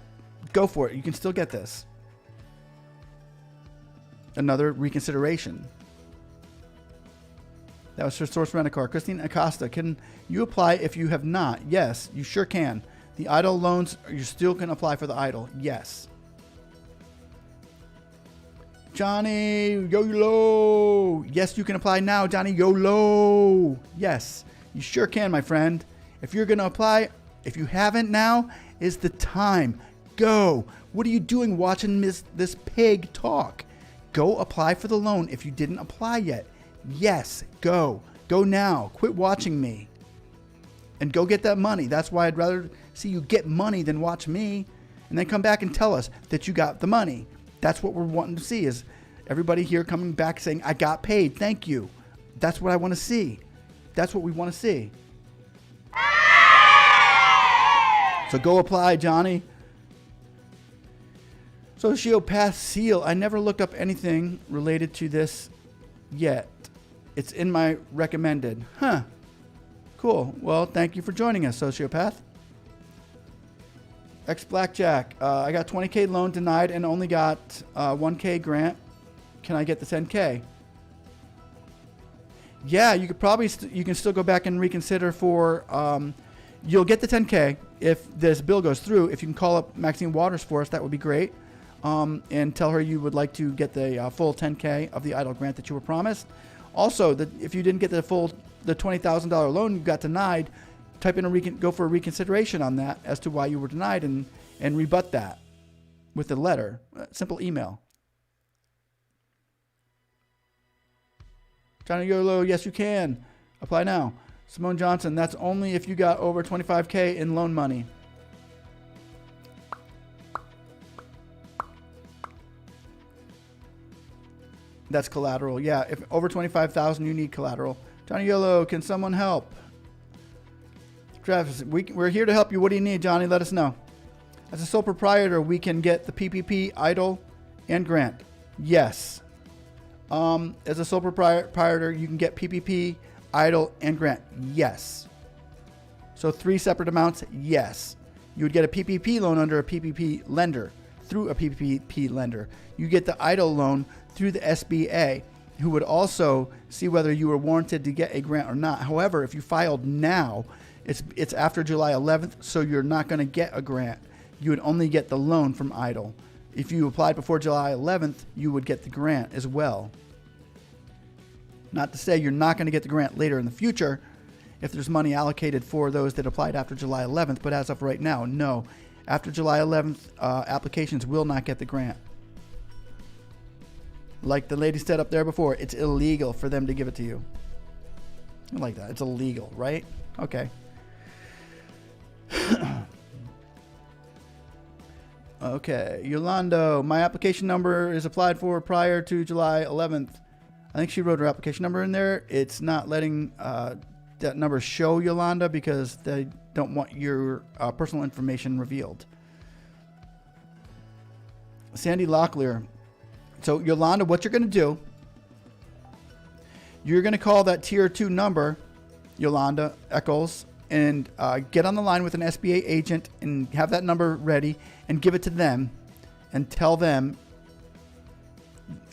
go for it. You can still get this. Another reconsideration. That was for Source Rent-A-Car. Christine Acosta, can you apply if you have not? Yes, you sure can. The EIDL loans, you still can apply for the EIDL. Yes. Johnny YOLO. Yes, you can apply now, Johnny YOLO. Yes, you sure can, my friend. If you're going to apply, if you haven't now, is the time. Go. What are you doing watching this pig talk? Go apply for the loan if you didn't apply yet. Yes, go. Go now. Quit watching me. And go get that money. That's why I'd rather see you get money than watch me. And then come back and tell us that you got the money. That's what we're wanting to see, is everybody here coming back saying, I got paid. Thank you. That's what I want to see. That's what we want to see. So go apply, Johnny. Sociopath Seal. I never looked up anything related to this yet. It's in my recommended. Huh. Cool. Well, thank you for joining us, Sociopath. X Blackjack. I got 20K loan denied and only got 1K grant. Can I get the 10K? Yeah, you could probably you can still go back and reconsider for. You'll get the 10K if this bill goes through. If you can call up Maxine Waters for us, that would be great. And tell her you would like to get the full 10K of the EIDL grant that you were promised. Also, if you didn't get the $20,000 loan you got denied, type in go for a reconsideration on that as to why you were denied, and rebut that with a letter, simple email. Johnny YOLO, yes you can. Apply now. Simone Johnson, that's only if you got over 25K in loan money. That's collateral. Yeah, if over 25,000, you need collateral. Johnny YOLO, can someone help? Travis, we're here to help you. What do you need, Johnny? Let us know. As a sole proprietor, we can get the PPP, EIDL, and grant. Yes. As a sole proprietor, you can get PPP, EIDL, and grant. Yes. So 3 separate amounts. Yes. You would get a PPP loan under a PPP lender, through a PPP lender. You get the EIDL loan through the SBA, who would also see whether you were warranted to get a grant or not. However, if you filed now, it's after July 11th, so you're not going to get a grant. You would only get the loan from EIDL. If you applied before July 11th, you would get the grant as well. Not to say you're not going to get the grant later in the future if there's money allocated for those that applied after July 11th, but as of right now, no. After July 11th, applications will not get the grant. Like the lady said up there before, it's illegal for them to give it to you. I like that. It's illegal, right? Okay. Okay. Yolando, my application number is applied for prior to July 11th. I think she wrote her application number in there. It's not letting that number show, Yolanda, because they don't want your personal information revealed. Sandy Locklear. So, Yolanda, what you're going to do, you're going to call that tier 2 number, Yolanda Eccles, and get on the line with an SBA agent and have that number ready and give it to them and tell them,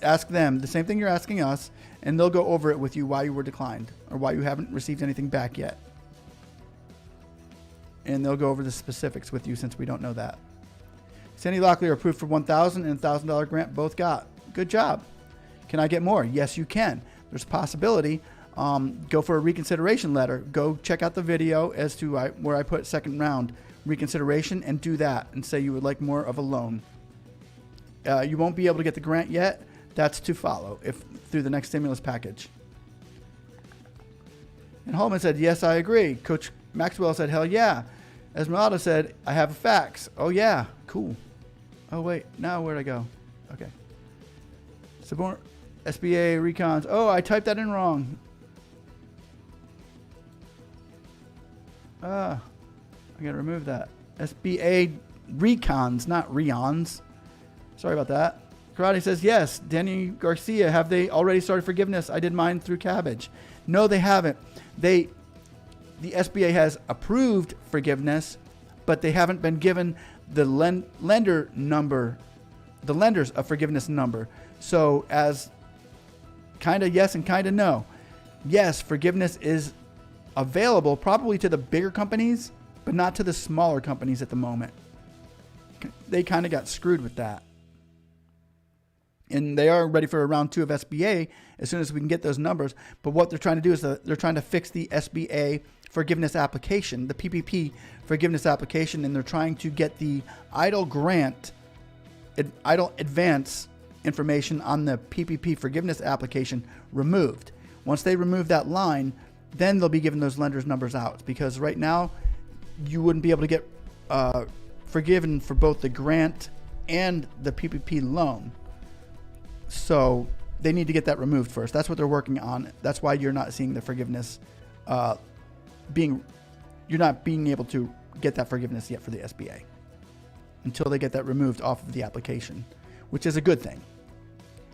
ask them the same thing you're asking us, and they'll go over it with you why you were declined or why you haven't received anything back yet. And they'll go over the specifics with you since we don't know that. Sandy Locklear approved for $1,000 and $1,000 grant, both got. Good job. Can I get more? Yes, you can. There's a possibility. Go for a reconsideration letter. Go check out the video as to where I put second round reconsideration and do that and say you would like more of a loan. You won't be able to get the grant yet. That's to follow if through the next stimulus package. And Holman said, yes, I agree. Coach Maxwell said, hell yeah. Esmeralda said, I have a fax. Oh, yeah. Cool. Oh, wait. Now where'd I go? Okay. SBA Recons. Oh, I typed that in wrong. I got to remove that. SBA Recons, not Reons. Sorry about that. Karate says, yes. Danny Garcia, have they already started forgiveness? I did mine through Cabbage. No, they haven't. The SBA has approved forgiveness, but they haven't been given the lender number, the lender's a forgiveness number. So as kind of yes and kind of no. Yes, forgiveness is available probably to the bigger companies, but not to the smaller companies at the moment. They kind of got screwed with that. And they are ready for a round 2 of SBA as soon as we can get those numbers. But what they're trying to do is they're trying to fix the SBA forgiveness application, the PPP forgiveness application, and they're trying to get the EIDL grant, EIDL advance information on the PPP forgiveness application removed. Once they remove that line, then they'll be giving those lenders numbers out, because right now you wouldn't be able to get forgiven for both the grant and the PPP loan. So they need to get that removed first. That's what they're working on. That's why you're not seeing the forgiveness you're not being able to get that forgiveness yet for the SBA until they get that removed off of the application, which is a good thing.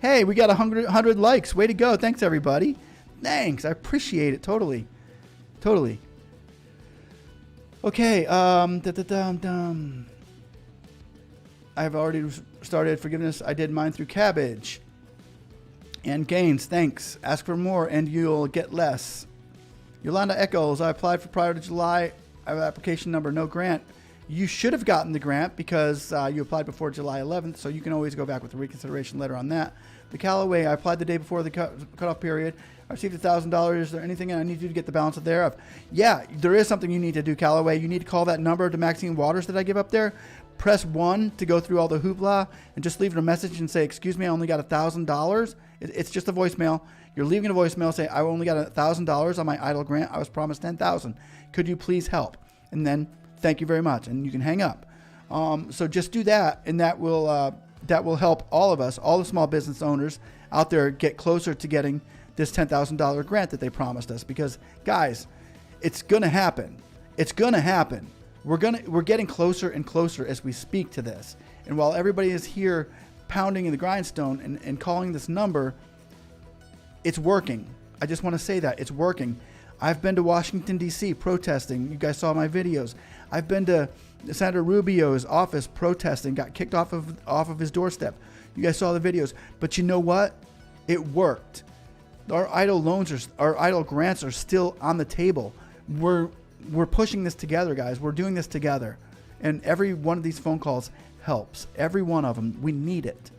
Hey, we got 100 likes. Way to go. Thanks, everybody. Thanks. I appreciate it. Totally. Okay. I've already started forgiveness. I did mine through Cabbage. And Gaines, thanks. Ask for more and you'll get less. Yolanda Echols, I applied for prior to July. I have application number, no grant. You should have gotten the grant because you applied before July 11th, so you can always go back with a reconsideration letter on that. The Callaway, I applied the day before the cutoff period. I received $1,000. Is there anything I need to do to get the balance of thereof? Yeah, there is something you need to do, Callaway. You need to call that number to Maxine Waters that I give up there. Press 1 to go through all the hoopla and just leave her a message and say, excuse me, I only got $1,000. It's just a voicemail. You're leaving a voicemail saying, I only got $1,000 on my EIDL grant. I was promised $10,000. Could you please help? And then thank you very much. And you can hang up. So just do that, and that will help all of us, all the small business owners out there, get closer to getting this $10,000 grant that they promised us. Because guys, it's going to happen. It's going to happen. We're getting closer and closer as we speak to this. And while everybody is here pounding in the grindstone and calling this number, it's working. I just want to say that it's working. I've been to Washington, D.C. protesting. You guys saw my videos. I've been to Senator Rubio's office protesting, got kicked off of his doorstep. You guys saw the videos. But you know what? It worked. Our EIDL grants are still on the table. We're pushing this together, guys. We're doing this together. And every one of these phone calls helps. Every one of them. We need it.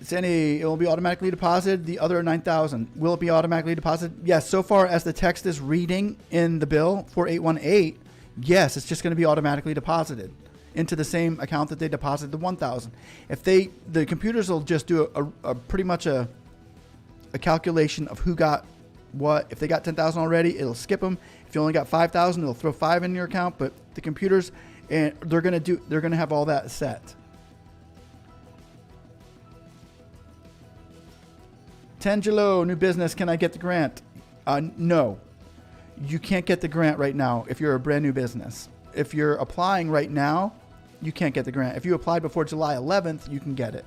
Sandy, it will be automatically deposited. The other 9,000, will it be automatically deposited? Yes. So far as the text is reading in the bill 4818, yes, it's just going to be automatically deposited into the same account that they deposited the 1,000. If the computers will just do a pretty much a calculation of who got what. If they got 10,000 already, it'll skip them. If you only got 5,000, it'll throw 5 in your account. But the computers, and they're going to have all that set. Tangelo, new business. Can I get the grant? No, you can't get the grant right now if you're a brand new business. If you're applying right now, you can't get the grant. If you applied before July 11th, you can get it.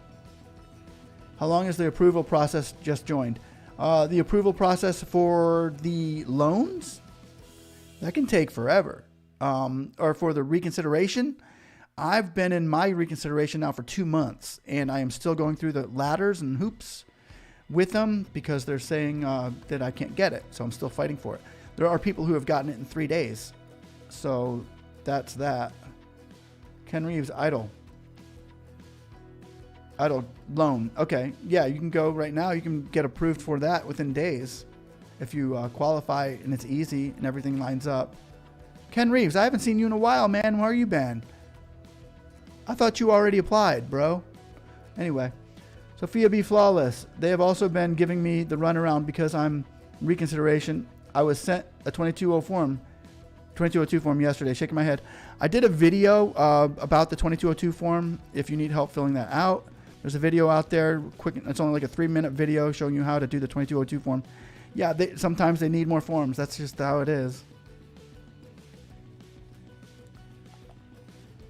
How long is the approval process? Just joined. The approval process for the loans, that can take forever. Or for the reconsideration, I've been in my reconsideration now for 2 months, and I am still going through the ladders and hoops with them because they're saying that I can't get it. So I'm still fighting for it. There are people who have gotten it in 3 days. So that's that. Ken Reeves, EIDL loan. Okay. Yeah, you can go right now. You can get approved for that within days if you qualify and it's easy and everything lines up. Ken Reeves, I haven't seen you in a while, man. Where you been? I thought you already applied, bro. Anyway, Sophia B. Flawless. They have also been giving me the runaround because I'm reconsideration. I was sent a 2202 form yesterday. Shaking my head. I did a video about the 2202 form. If you need help filling that out, there's a video out there. Quick, it's only like a 3-minute video showing you how to do the 2202 form. Yeah, sometimes they need more forms. That's just how it is.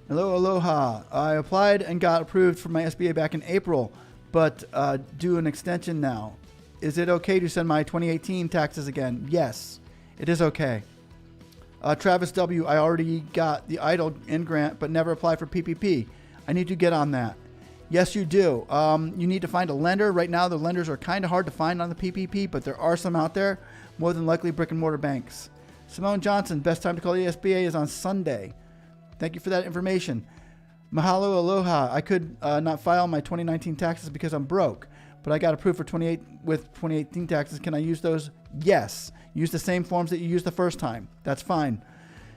Hello, aloha. I applied and got approved for my SBA back in April, but due an extension now. Is it okay to send my 2018 taxes again? Yes, it is okay. Travis W., I already got the EIDL in grant, but never applied for PPP. I need to get on that. Yes, you do. You need to find a lender. Right now, the lenders are kind of hard to find on the PPP, but there are some out there, more than likely brick and mortar banks. Simone Johnson, best time to call the SBA is on Sunday. Thank you for that information. Mahalo aloha. I could not file my 2019 taxes because I'm broke, but I got approved for 2018 taxes. Can I use those? Yes. Use the same forms that you used the first time. That's fine.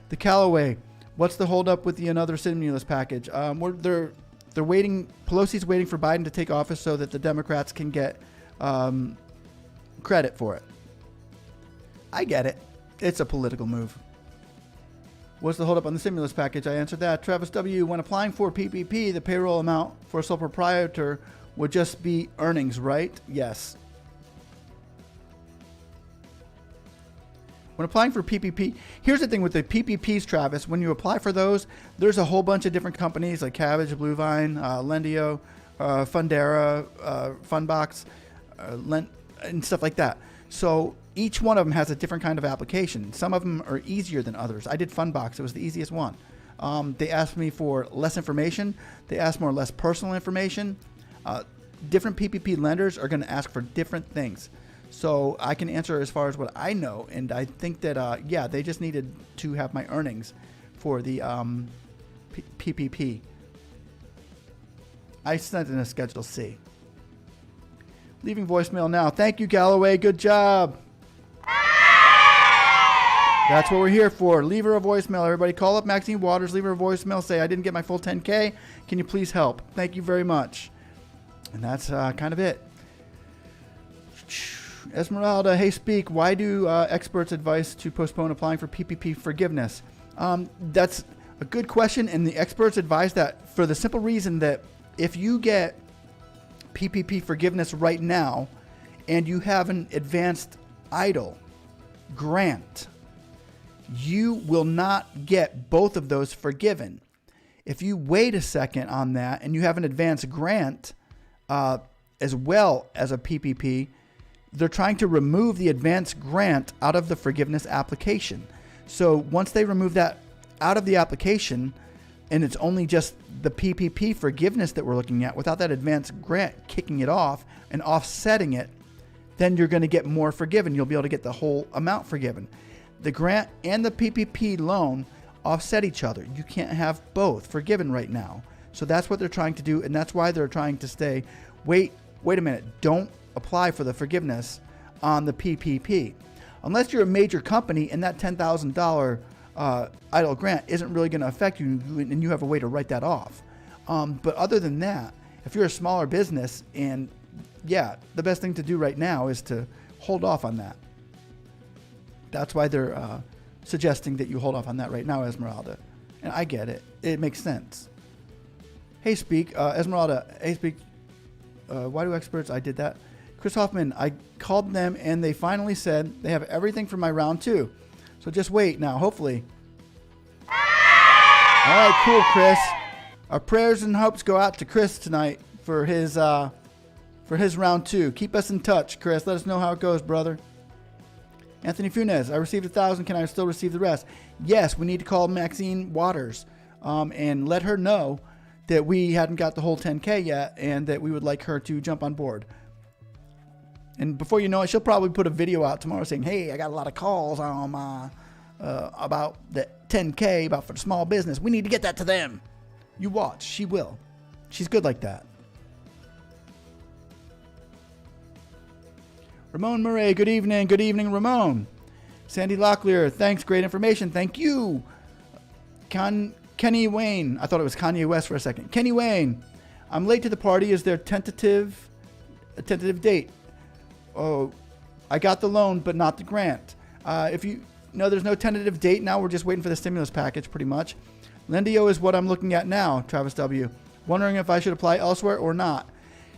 The Callaway. What's the holdup with the another stimulus package? They're waiting. Pelosi's waiting for Biden to take office so that the Democrats can get credit for it. I get it. It's a political move. What's the holdup on the stimulus package? I answered that. Travis W., when applying for PPP, the payroll amount for a sole proprietor would just be earnings, right? Yes. When applying for PPP, here's the thing with the PPPs, Travis. When you apply for those, there's a whole bunch of different companies like Cabbage, Bluevine, Lendio, Fundera, Fundbox, and stuff like that. So each one of them has a different kind of application. Some of them are easier than others. I did Fundbox. It was the easiest one. They asked me for less information. They asked more or less personal information. Different PPP lenders are going to ask for different things. So I can answer as far as what I know. And I think that, yeah, they just needed to have my earnings for the PPP. I sent in a Schedule C. Leaving voicemail now. Thank you, Galloway. Good job. That's what we're here for. Leave her a voicemail. Everybody call up Maxine Waters. Leave her a voicemail. Say, I didn't get my full 10K. Can you please help? Thank you very much. And that's kind of it. Esmeralda, hey, speak. Why do experts advise to postpone applying for PPP forgiveness? That's a good question. And the experts advise that for the simple reason that if you get PPP forgiveness right now and you have an advanced EIDL grant, you will not get both of those forgiven. If you wait a second on that and you have an advanced grant as well as a PPP, they're trying to remove the advanced grant out of the forgiveness application. So once they remove that out of the application, and it's only just the PPP forgiveness that we're looking at without that advanced grant kicking it off and offsetting it, then you're going to get more forgiven. You'll be able to get the whole amount forgiven. The grant and the PPP loan offset each other. You can't have both forgiven right now. So that's what they're trying to do, and that's why they're trying to stay, wait a minute, don't apply for the forgiveness on the PPP. Unless you're a major company and that $10,000 EIDL grant isn't really going to affect you and you have a way to write that off. But other than that, if you're a smaller business, and yeah, the best thing to do right now is to hold off on that. That's why they're suggesting that you hold off on that right now, Esmeralda. And I get it. It makes sense. Hey, Speak. Esmeralda, hey, Speak. Why do experts? I did that. Chris Hoffman, I called them and they finally said they have everything for my round 2. So just wait now, hopefully. All right, cool, Chris. Our prayers and hopes go out to Chris tonight for his round 2. Keep us in touch, Chris. Let us know how it goes, brother. Anthony Funes, I received 1,000. Can I still receive the rest? Yes, we need to call Maxine Waters and let her know that we hadn't got the whole 10K yet and that we would like her to jump on board. And before you know it, she'll probably put a video out tomorrow saying, hey, I got a lot of calls on my, about the 10K, about for the small business. We need to get that to them. You watch. She will. She's good like that. Ramon Murray, good evening. Good evening, Ramon. Sandy Locklear, thanks. Great information. Thank you. Kenny Wayne. I thought it was Kanye West for a second. Kenny Wayne. I'm late to the party. Is there a tentative date? Oh, I got the loan, but not the grant. If you know, there's no tentative date now. We're just waiting for the stimulus package, pretty much. Lendio is what I'm looking at now, Travis W. Wondering if I should apply elsewhere or not.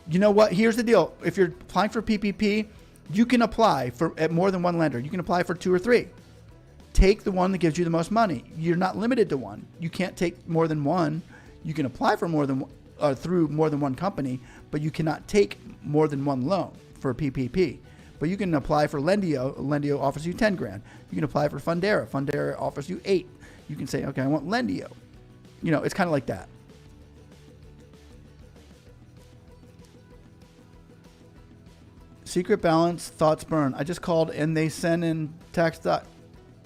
You know what? Here's the deal. If you're applying for PPP, you can apply at more than one lender. You can apply for 2 or 3. Take the one that gives you the most money. You're not limited to one. You can't take more than one. You can apply for more than through more than one company, but you cannot take more than one loan for PPP. But you can apply for Lendio. Lendio offers you 10 grand. You can apply for Fundera. Fundera offers you 8. You can say, okay, I want Lendio. You know, it's kind of like that. Secret balance, thoughts burn. I just called and they send in tax doc.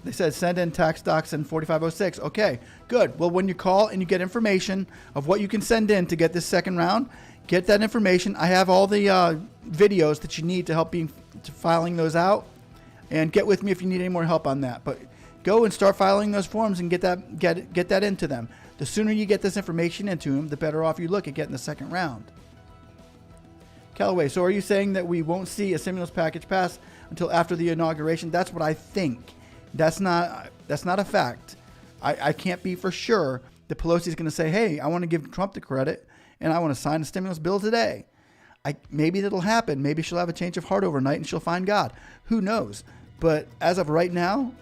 They said send in tax docs in 4506. Okay, good. Well, when you call and you get information of what you can send in to get this second round, get that information. I have all the videos that you need to help filing those out, and get with me if you need any more help on that. But go and start filing those forms and get that into them. The sooner you get this information into them, the better off you look at getting the second round. Callaway, so are you saying that we won't see a stimulus package pass until after the inauguration? That's what I think. That's not a fact. I can't be for sure that Pelosi is going to say, hey, I want to give Trump the credit and I want to sign a stimulus bill today. Maybe that'll happen. Maybe she'll have a change of heart overnight and she'll find God. Who knows? But as of right now,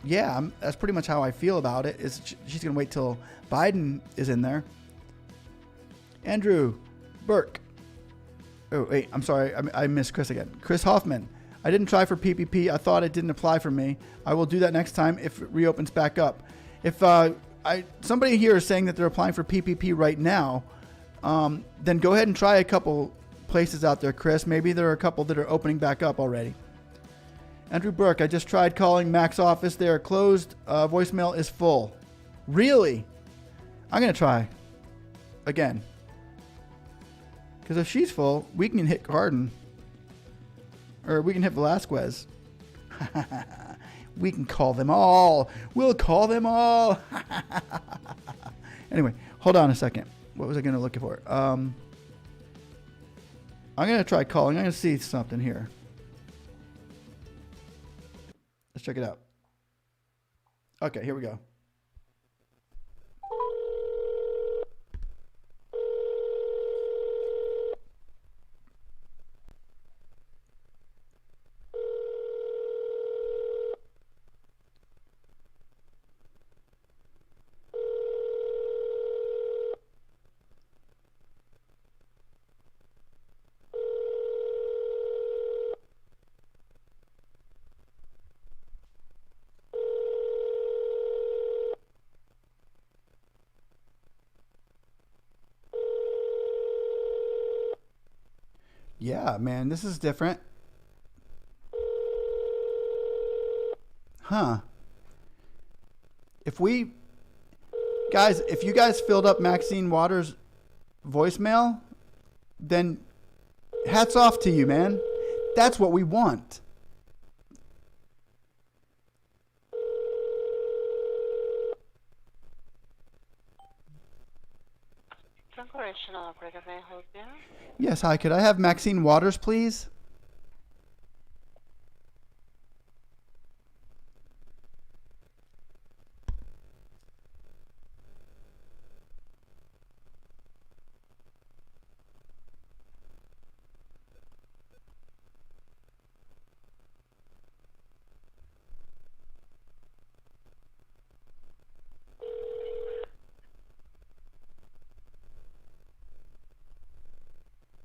yeah, that's pretty much how I feel about it. She's going to wait till Biden is in there. Andrew Burke. Oh, wait, I'm sorry. I missed Chris again. Chris Hoffman. I didn't try for PPP. I thought it didn't apply for me. I will do that next time if it reopens back up. If somebody here is saying that they're applying for PPP right now, then go ahead and try a couple places out there, Chris. Maybe there are a couple that are opening back up already. Andrew Burke, I just tried calling Mac's office. They are closed. Voicemail is full. Really? I'm going to try again. Because if she's full, we can hit Cardin. Or we can hit Velasquez. We can call them all. We'll call them all. Anyway, hold on a second. What was I going to look for? I'm going to try calling. I'm going to see something here. Let's check it out. Okay, here we go. Yeah, man, this is different. Huh. If you guys filled up Maxine Waters' voicemail, then hats off to you, man. That's what we want. Correctional operator, may I help you? Yes, hi. Could I have Maxine Waters, please?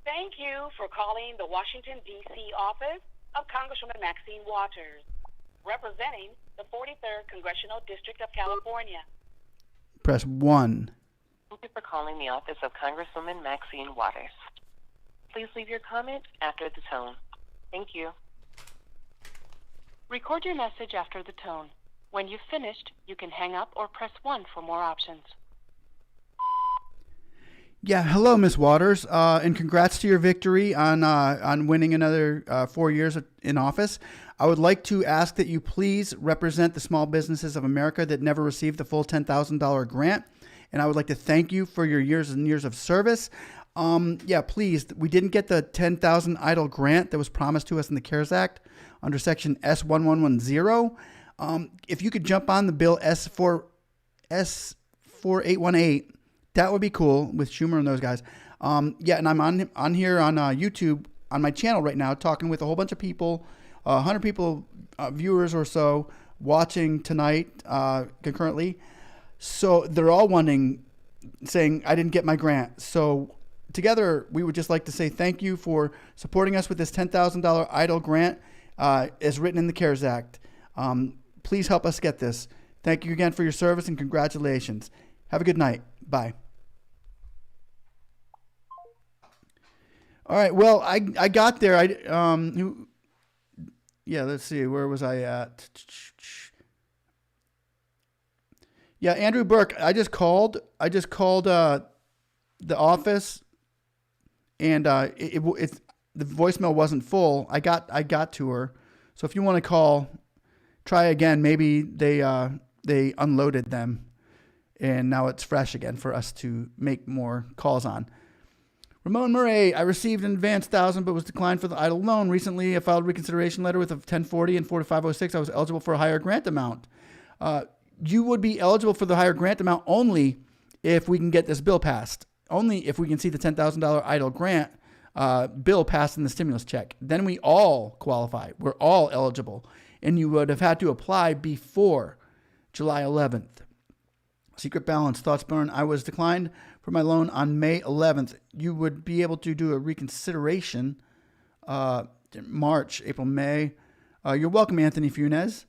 Thank you for calling the Washington, D.C. office of Congresswoman Maxine Waters, representing the 43rd Congressional District of California. Press 1. Thank you for calling the office of Congresswoman Maxine Waters. Please leave your comment after the tone. Thank you. Record your message after the tone. When you've finished, you can hang up or press 1 for more options. Yeah, hello, Miss Waters, and congrats to your victory on winning another 4 years in office. I would like to ask that you please represent the small businesses of America that never received the full $10,000 grant, and I would like to thank you for your years and years of service. Yeah, please, we didn't get the 10,000 EIDL grant that was promised to us in the CARES Act under Section S1110. If you could jump on the bill S4818. That would be cool with Schumer and those guys. Yeah, and I'm on here on YouTube on my channel right now talking with a whole bunch of people, 100 people, viewers or so watching tonight concurrently. So they're all saying, I didn't get my grant. So together, we would just like to say thank you for supporting us with this $10,000 EIDL grant as written in the CARES Act. Please help us get this. Thank you again for your service and congratulations. Have a good night. Bye. All right. Well, I got there. Yeah, let's see. Where was I at? Yeah, Andrew Burke. I just called the office, and the voicemail wasn't full. I got to her. So if you want to call, try again. Maybe they unloaded them. And now it's fresh again for us to make more calls on. Ramon Murray, I received an advance 1,000 but was declined for the EIDL loan. Recently, I filed a reconsideration letter with a 1040 and 4506. I was eligible for a higher grant amount. You would be eligible for the higher grant amount only if we can get this bill passed. Only if we can see the $10,000 EIDL grant bill passed in the stimulus check. Then we all qualify. We're all eligible. And you would have had to apply before July 11th. Secret balance, thoughts burn. I was declined for my loan on May 11th. You would be able to do a reconsideration March, April, May. You're welcome, Anthony Funes.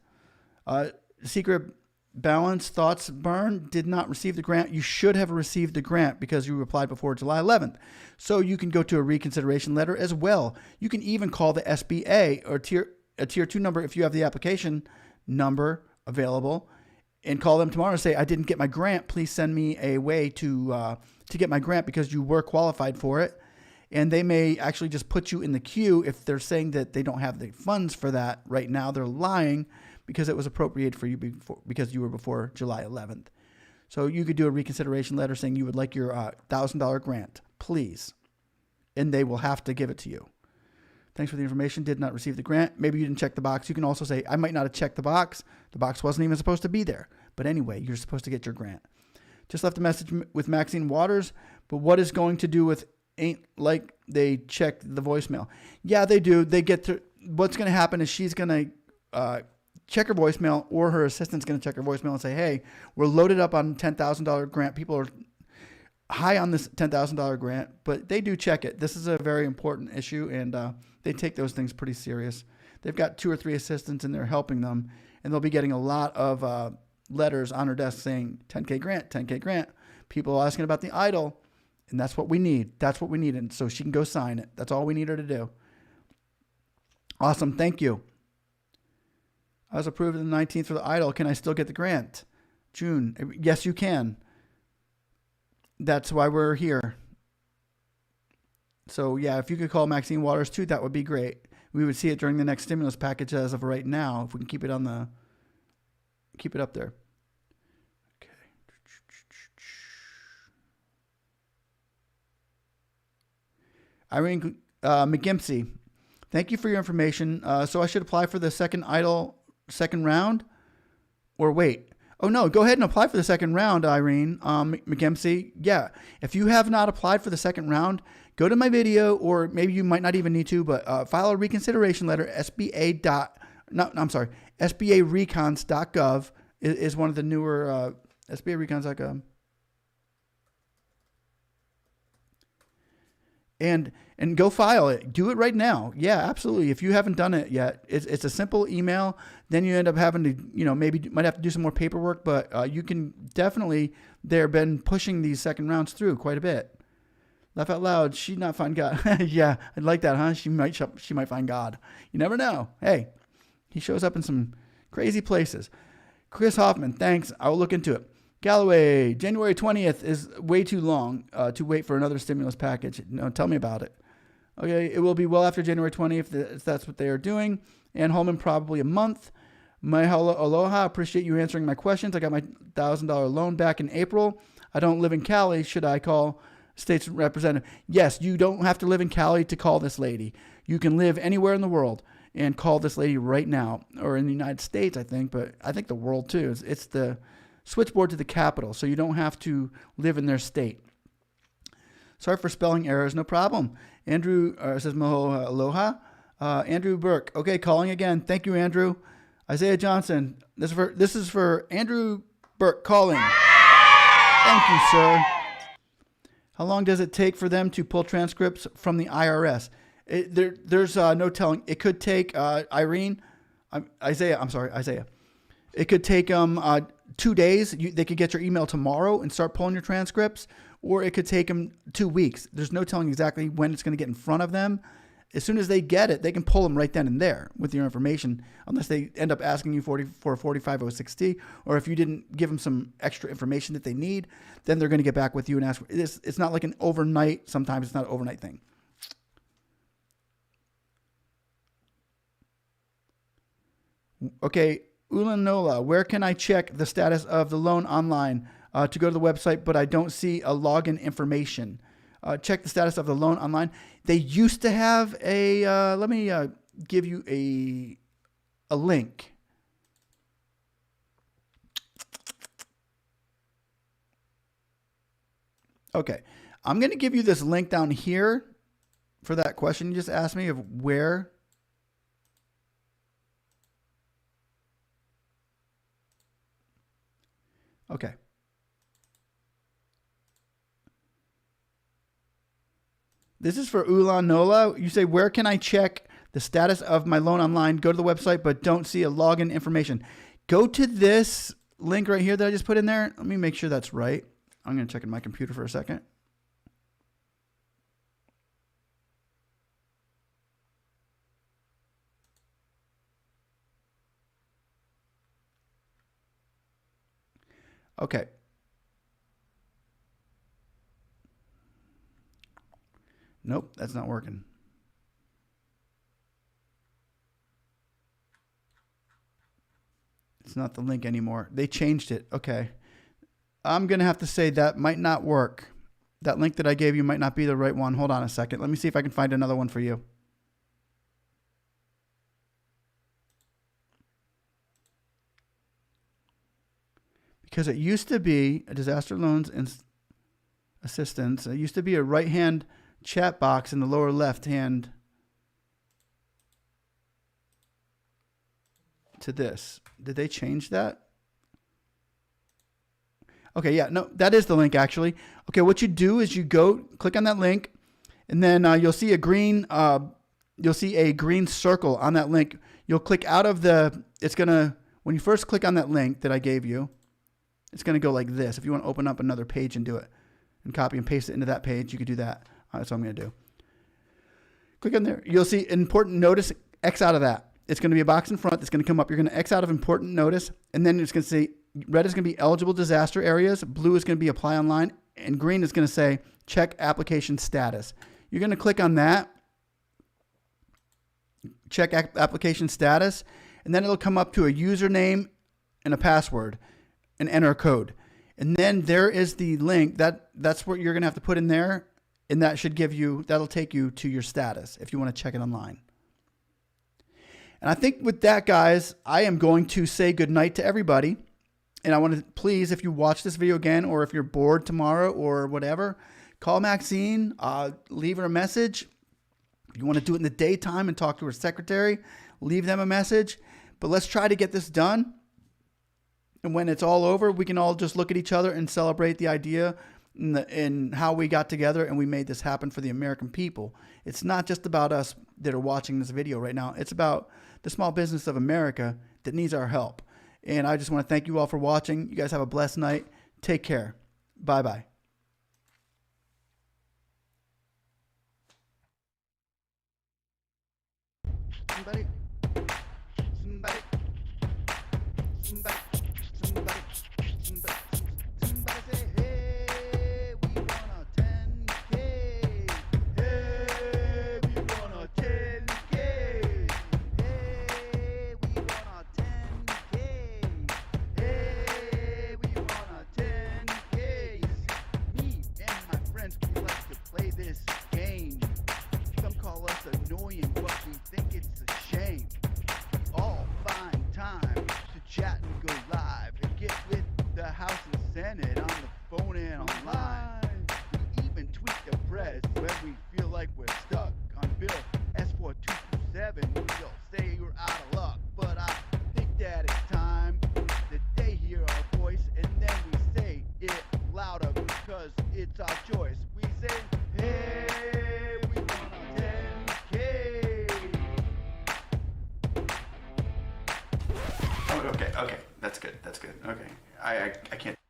Secret balance, thoughts burn. Did not receive the grant. You should have received the grant because you applied before July 11th. So you can go to a reconsideration letter as well. You can even call the SBA or a tier 2 number if you have the application number available. And call them tomorrow and say, I didn't get my grant. Please send me a way to get my grant because you were qualified for it. And they may actually just put you in the queue if they're saying that they don't have the funds for that right now. They're lying because it was appropriated for you because you were before July 11th. So you could do a reconsideration letter saying you would like your $1,000 grant, please. And they will have to give it to you. Thanks for the information. Did not receive the grant. Maybe you didn't check the box. You can also say, I might not have checked the box. The box wasn't even supposed to be there. But anyway, you're supposed to get your grant. Just left a message with Maxine Waters. But what is going to do with ain't like they check the voicemail? Yeah, they do. They get to what's going to happen is she's going to check her voicemail or her assistant's going to check her voicemail and say, hey, we're loaded up on $10,000 grant. People are high on this $10,000 grant, but they do check it. This is a very important issue, and they take those things pretty serious. They've got 2 or 3 assistants, and they're helping them, and they'll be getting a lot of letters on her desk saying 10K grant, 10K grant. People asking about the EIDL, and that's what we need. That's what we need, and so she can go sign it. That's all we need her to do. Awesome. Thank you. I was approved on the 19th for the EIDL. Can I still get the grant? June. Yes, you can. That's why we're here. So, yeah, if you could call Maxine Waters, too, that would be great. We would see it during the next stimulus package as of right now, if we can keep it up there. Okay. Irene McGimpsey, thank you for your information. So I should apply for the second EIDL second round? Or wait. Oh, no, go ahead and apply for the second round, Irene McGimpsey. Yeah, if you have not applied for the second round, go to my video, or maybe you might not even need to, but file a reconsideration letter, SBArecons.gov is one of the newer, SBArecons.gov. And go file it. Do it right now. Yeah, absolutely. If you haven't done it yet, it's a simple email. Then you end up having to, maybe might have to do some more paperwork, but you can definitely, they've been pushing these second rounds through quite a bit. Laugh out loud. She'd not find God. Yeah, I'd like that, huh? She might find God. You never know. Hey, he shows up in some crazy places. Chris Hoffman, thanks. I will look into it. Galloway, January 20th is way too long to wait for another stimulus package. No, tell me about it. Okay, it will be well after January 20th if that's what they are doing. And Holman, probably a month. Aloha, appreciate you answering my questions. I got my $1,000 loan back in April. I don't live in Cali. Should I call state's representative? Yes, you don't have to live in Cali to call this lady. You can live anywhere in the world and call this lady right now, or in the United States, I think, but I think the world too. It's the switchboard to the Capitol, so you don't have to live in their state. Sorry for spelling errors, no problem. Andrew says Moho aloha. Andrew Burke, okay, calling again. Thank you, Andrew. Isaiah Johnson, this is for Andrew Burke calling. Thank you, sir. How long does it take for them to pull transcripts from the IRS? There's no telling. It could take Isaiah. It could take 2 days. They could get your email tomorrow and start pulling your transcripts, or it could take them 2 weeks. There's no telling exactly when it's going to get in front of them. As soon as they get it, they can pull them right then and there with your information, unless they end up asking you for a 4506T, or if you didn't give them some extra information that they need, then they're going to get back with you and ask. It's not like an overnight. Sometimes it's not an overnight thing. Okay, Ulanola, where can I check the status of the loan online? To go to the website, but I don't see a login information. Check the status of the loan online. They used to have a, let me give you a link. Okay, I'm going to give you this link down here for that question you just asked me of where. Okay. This is for Ulan Nola. You say, where can I check the status of my loan online? Go to the website, but don't see a login information. Go to this link right here that I just put in there. Let me make sure that's right. I'm going to check in my computer for a second. Okay. Nope, that's not working. It's not the link anymore. They changed it. Okay. I'm going to have to say that might not work. That link that I gave you might not be the right one. Hold on a second. Let me see if I can find another one for you. Because it used to be a disaster loans and assistance. It used to be a right-hand chat box in the lower left-hand to this. Did they change that? Okay, yeah, no, that is the link actually. Okay, what you do is you go click on that link, and then you'll see a green circle on that link. You'll click out of the. It's gonna when you first click on that link that I gave you, it's gonna go like this. If you want to open up another page and do it, and copy and paste it into that page, you could do that. That's what I'm gonna do. Click on there. You'll see important notice. X out of that. It's going to be a box in front that's going to come up. You're going to X out of important notice, and then it's going to say red is going to be eligible disaster areas, blue is going to be apply online, and green is going to say check application status. You're going to click on that, check application status, and then it'll come up to a username and a password and enter a code. And then there is the link that's what you're going to have to put in there, and that'll take you to your status if you want to check it online. And I think with that, guys, I am going to say goodnight to everybody. And I want to please, if you watch this video again, or if you're bored tomorrow or whatever, call Maxine, leave her a message. If you want to do it in the daytime and talk to her secretary, leave them a message. But let's try to get this done. And when it's all over, we can all just look at each other and celebrate the idea and how we got together and we made this happen for the American people. It's not just about us that are watching this video right now. It's about the small business of America that needs our help. And I just want to thank you all for watching. You guys have a blessed night. Take care. Bye-bye. Somebody. Okay. That's good. Okay. I can't.